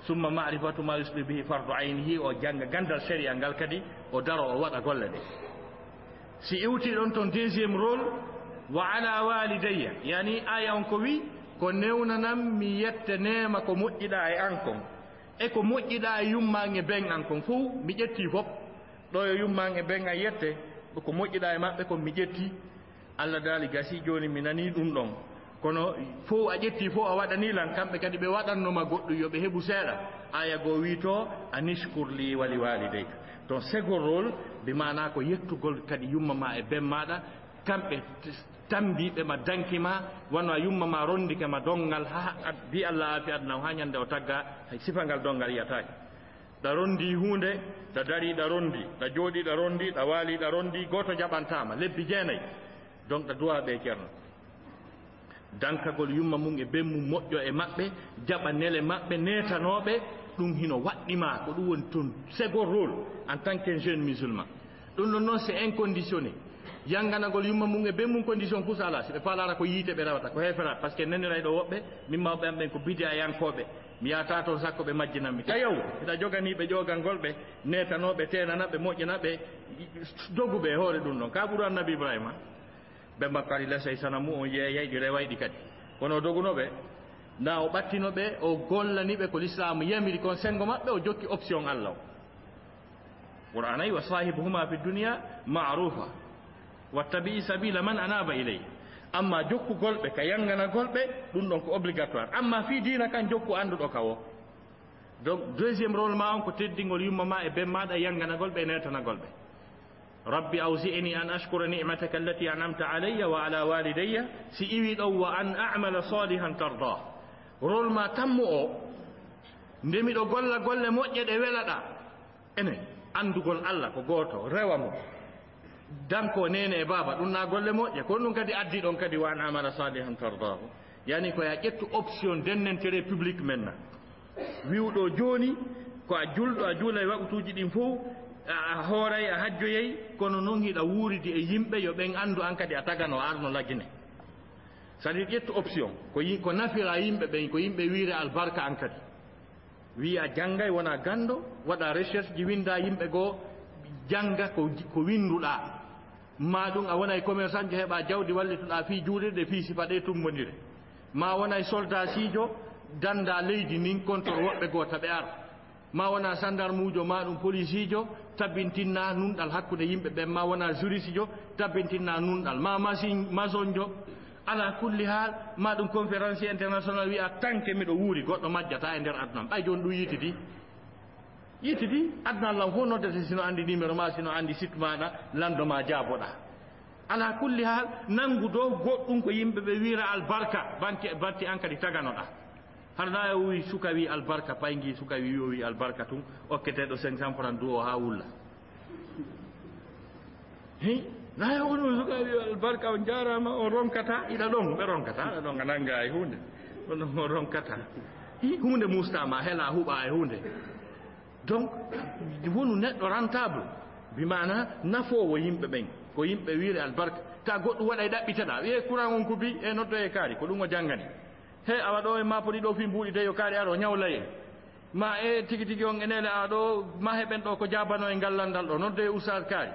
summa ma'rifatu ma yuslihu bihi fardu aynihi o janga gandal sharia ngal kadi o daro o waɗa golle ɗe si iwti ɗon ton deuxiéme rôle wa ala walidayya yani aya on ko wi ko newnanam mi yetta nema ko moƴƴiɗa e an kon e ko moƴƴiɗa e yummange ben an kon fo mi ƴetti fof ɗo yo yummange ben an yette ko moƴƴiɗa e maɓɓe kon mi ƴetti Allah daali gasi joni mi nani ɗum ɗon kono fo a ƴetti fo a waɗanilan kamɓe kadi ɓe waɗannoma goɗɗum yoɓe heɓu seeɗa aya goo wi to anishkur li wali walidayka ton second rôle bimana ko yettugol kadi yumma ma e ben maɗa kamɓe tambiɓe ma dankima wonno yumma ma rondike ma dongal ha bi Allah afi adna ha ñande o tagga sifangal dongal yiyatake ɗa rondi hunde ɗa dari ɗa rondi ɗa jooɗi ɗa rondi ɗa waali ɗa rondi goto jaɓantama lebbi jeenayyi donc ɗa duwa ɓe ceerno dankagol yumma mum e ben mum moƴƴo e maɓɓe jaɓa nele maɓɓe netanoɓe ɗum hino waɗɗima ko ɗum woni toon second rôle en tant que jeune musulman ɗum ɗon noon c'est inconditionné yanganagol yumma mum e ben mum condition pousse ala si ɓe falata ko yiite ɓe rawata ko hefera par ce que neniray ɗo woɓɓe min mawɓe am ɓen ko bidia yankoɓe mi yata toon sakko ɓe majjinanmi tayaw mbiɗa joganiɓe jogalngol ɓe netanoɓe tenanaɓe moƴƴanaɓe doguɓe e hoore ɗum ɗon ka ɓuuro annabi ibrahima ɓe mbakkari lesey sana mu on yeeyay ɗi rewayɗi kadi kono o dogunoɓe na o ɓattinoɓe o gollaniɓe ko l'islam yamiri kon sengo maɓɓe o jokki option Allah o qur'anayi wa sahibuhuma fi dunia marufa wattabi'i sabila man anaba iley amma jokkugolɓe ka yanganagolɓe ɗum ɗon ko obligatoire amma fi dina kan jokku anduɗo ka o donc deuxiéme rôle ma on ko teddingol yumma ma e ben maɗa yanganagolɓe e netanagolɓe rabbi awzi'ni an ashkura ni'mataka allati an'amta alayya wa ala walidayya si iwi ɗon wa an a'mala salihan tardah rôle ma tammu o ndemiɗo golla golle moƴƴe ɗe welaɗa ene andugol Allah ko goto rewa mo danko nene e baba ɗum na golle moƴƴe kono ɗum kadi addi ɗon kadi wa an amala salihan tardahu yani ko ya ƴettu option d'intérêt public maintenant wiwɗo joni ko a julɗo a juula e waɓutuji ɗin fof a hooray a hajjoyey kono noon hiɗa wuuridi e yimɓe yo ɓen andu an kadi a tagano arno lagine c'est à dire ƴettu option ko nafira yimɓe ɓen ko yimɓe wiire albarka an kadi wiya janggay wona gando waɗa recherche ji winda yimɓe goo janga ko winduɗa ma ɗum a wonay commerçant jo heɓa jawdi wallituɗa fi juuɗirɗe fi sifaɗe tummodire ma wonay soldat sijo danda leydi nin contrôle woɓɓe goo taɓe ar ma wona gendarme ujo ma ɗum police ijo tabbintinna nunɗal hakkude yimɓe ɓen ma wona juriste jo tabbintinna nunɗal ma maçon jo ala kulli hal ma ɗum conférence international wiya tanke miɗo wuuri goɗɗo majjata e nder adunam ɓay joni ɗum yitidi adna Allah fof noddete sino andi numéro ma sino andi site maɗa landoma jaaboɗa ala kulli hal nangu dow goɗɗum ko yimɓe ɓe wiira albarka batti an kadi taganoɗa harna o wi suka wi albarka paygi suka wi yo wi albarka tun okketeɗo 500 francs du o ha wulla nayi ono suka wi albarka on jarama o ronkata iɗa ɗon ɓe ronkata aɗa ɗon a nanga e hunde o ronkata hunde mustama heela huuɓa e hunde donc wonu neɗɗo rentable bimana nafowo yimɓe ɓen ko yimɓe wiire albarka ta goɗɗum waɗa e ɗaɓɓiteɗa wiye courant on kubi e noddo e kaari ko ɗum o janggani he awa ɗo e mapoɗi ɗo fi mbuuɗi de yo kaari aro ñawlaye ma e tigi tigi on enele a ɗo ma heɓen ɗo ko jabano e ngallandal ɗo noddo e oustad kaari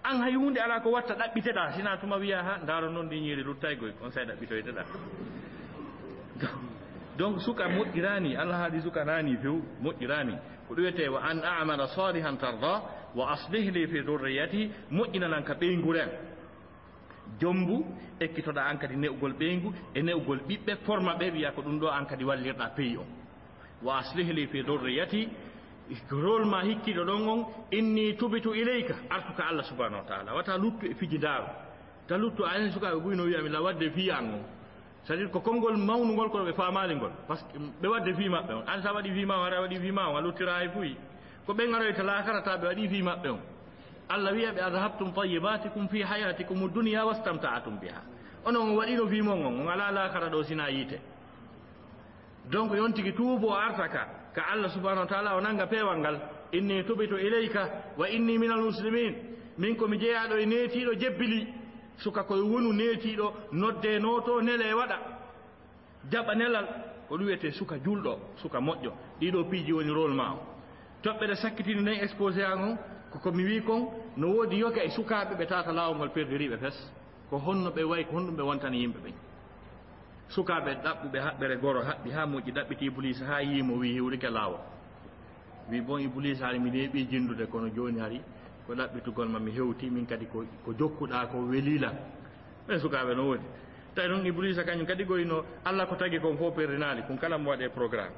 an hay hunde ala ko watta ɗaɓɓiteɗa sina tuma wiya ha daaro noon ɗi ñiiri ruttay goy on say ɗaɓɓitoyteɗa donc suka moƴƴirani Allah haali suka nani few moƴƴirani ko ɗum wiyete wa an amala salihan tarda wa aslih li fi durriyati moƴƴinanan ka ɓeyguren jombu ekkitoɗa an kadi ne'ugol ɓeygu e ne'ugol ɓiɓɓe forma ɓe wiya ko ɗum ɗo an kadi wallirɗa pays o wa aslih li fi durriyati rôle ma hikkiɗo ɗon on inni tubitu ileyka artuka Allah subhanahu wa taala wata luttu e fiji daaro ta luttu ani sukaɓe ɓuyno wiyami la wadde fiyan on c'est à dire ko konngol mawnugol kono ɓe famali ngol par ce que ɓe wadde fi maɓɓe on an sa waɗi fi ma on ara waɗi fi ma on a luttira e fuyi ko ɓe garoyta lakarata ɓe waɗi fi maɓɓe on Allah wiya ɓe adhabtum tayyibatikum fi hayatikum dunya wastamta'atum biha onon waɗino fi mon on ala lakara ɗo sina yiite donc yon tigi tuubo artaka ka Allah subhanahu wa ta'ala o nanga pewal ngal inni tubitu ilayka wa inni minal muslimin min komi jeeyaɗo e neetiɗo jebbili suka koye wonu neetiɗo nodde noto nele waɗa jaɓa nelal ko ɗum wiyete suka julɗo suka moƴƴo ɗiɗo piiji woni rôle ma o toɓɓe ɗe sakkitini nden exposé an o koko mi wi kon no woodi yoga e sukaɓe ɓe tata lawol ngol perdiriɓe fes ko honno ɓe wayi ko honɗum ɓe wontani yimɓe ɓen sukaɓe ɗaɓɓuɓe haɓɓere goro haɓɓi ha moƴƴi ɗaɓɓiti iblis ha yimo wi hiwrike laawol wi bon iblis hari mi neeɓi jindude kono joni hari ko ɗaɓɓitugol ma mi hewti min kadi ko jokkuɗa ko welila ɓen sukaɓe no woodi tawi noon iblisa kañum kadi goyno Allah ko tagi kon fof perdinali kon kala mo waɗe programme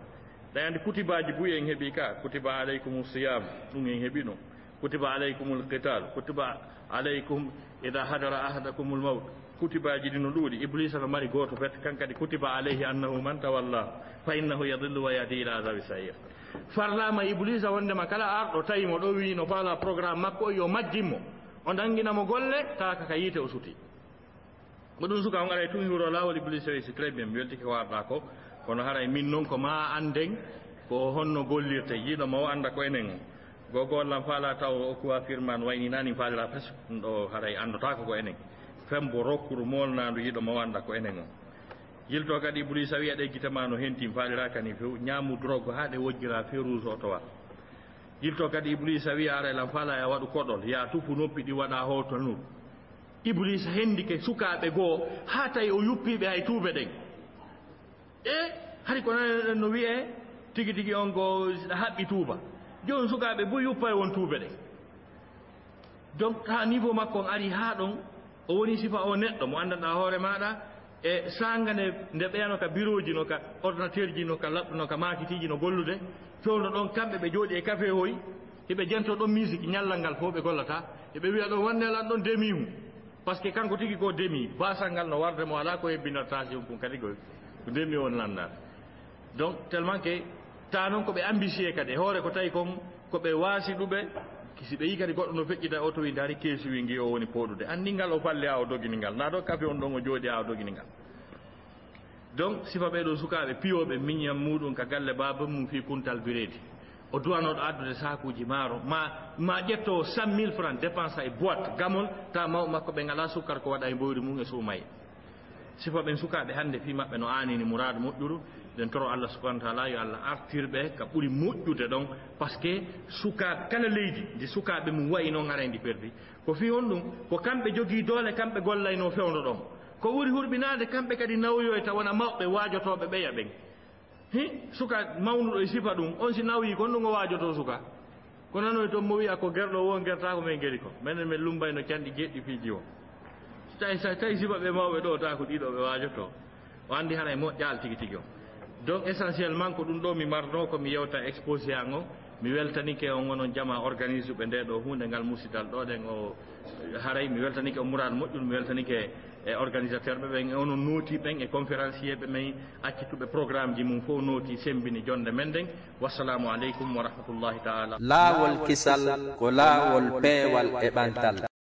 ɗay andi kutibaji buy en heeɓi ka kutiba aleykum siyam ɗum en heeɓi ɗum kutiba aleykum lqital kutiba aleykum ida hadara ahadakum lmawt kutibaji ɗi no ɗuuɗi iblisa no mari goto fet kankadi kutiba aleyhi annahu man tawallahu fa innahu yadillu wa yahdi ila adabi sair farlama iblisa wondema kala arɗo tawimo ɗo wi no faala programme makko yo majjimmo o danginamo golle taka ka yiite o suti ko ɗum suka on ara tun huro lawol iblisa wi si très bien mi weltiki ko warɗa ko kono haray min noon ko ma anden ko honno gollirte yiiɗo ma o anda ko enen o gogollam faala taw o kuwa firman wayni nani faalira pes ɗum ɗo haray andotako ko enen fembo rokkuru molnandu yiɗo ma o anda ko enen o yilto kadi iblisa wiya ɗe gite ma no hentim faaliraka ni few ñaamu drogue ha ɗe wojjira férouge o towa yilto kadi iblisa wiya ara lam faala ya waɗu koɗol ya tufu noppi ɗi waɗa hotonu iblisa hendike sukaɓe goo ha tawi o yuppiɓe hay tuuɓe ɗen e hari ko nan no wiye tigi tigi on ko haɓɓi tuuba joni sukaɓe bo yuppa e won tuuɓe ɗen donc ha niveau makko on ari ha ɗon o woni sifa o neɗɗo mo andanɗa hoore maɗa e sanga nde ɓeyano ka bureau ji no ka ordinateur ji no ka laɓɗo no ka makitiji no gollude fewno ɗon kamɓe ɓe jooɗi e café hoy heɓe jento ɗon musique ñallal ngal fof ɓe gollata eɓe wiya ɗon wannelan ɗon demi hu par ce que kanko tigi ko demi basal ngal no warde mo ala ko hebbinartation kon kadi ko demi on landar donc tellement que ta noon koɓe ambitieux kadi hoore ko tawi kon koɓe waasi ɗuɓe si ɓe yi kadi goɗɗo no feƴƴita o to wi daari keesi wi ngi o woni pooɗude anndingal o falle ha o dogini ngal na ɗo café on ɗon o jooɗi ha o dogini ngal donc sifa ɓeɗo sukaɓe piyoɓe miñam muɗum ka galle baba mum fi kuntal biredi o duwanoɗo addude sakuji maaro ma ƴetto 100 000 francs dépense e boîte gamol ta mawɓe makko ɓe ngala sukkar ko waɗa e mboyri mum e suumaye sifa ɓen sukaɓe hannde fi maɓɓe no anini mourade moƴƴuru nden toro Allah subhanahu wa taala yo Allah artirɓe ka ɓuri moƴƴude ɗon par ce que sukaɓe kala leydi ndi sukaɓe mum wayi noon ara ndi perdi ko fi on ɗum ko kamɓe jogii doole kamɓe gollayno fewndo ɗon ko ɓuri hurɓinade kamɓe kadi nawyoy tawana mawɓe waajotoɓe ɓeya ɓen suka mawnuɗo e sifa ɗum on si nawyi kon ɗum o waajoto suka ko nanoy toon mo wiya ko gerɗo wo gerta ko men geri ko minen min lumbayno canɗi jeɗɗi piiji o tawi sifa ɓe mawɓe ɗo ta ko ɗiɗo ɓe waajoto o anndi hara e moƴƴal tigi tigi o donc essentiellement ko ɗum ɗo mi marno ko mi yewta exposé an o mi weltanike on onon jama organise ɓe nde ɗo hunde ngal musidal ɗo ɗen o haray mi weltanike o mourade moƴƴuɗo mi weltanike e organisateur ɓe ɓen onon nooti ɓen e conférencier ɓe men accituɓe programme ji mum fof nooti sembini jonde men ɗen wassalamu aleykum wa rahmatullahi taala laawol kisal ko laawol peewal e ɓantal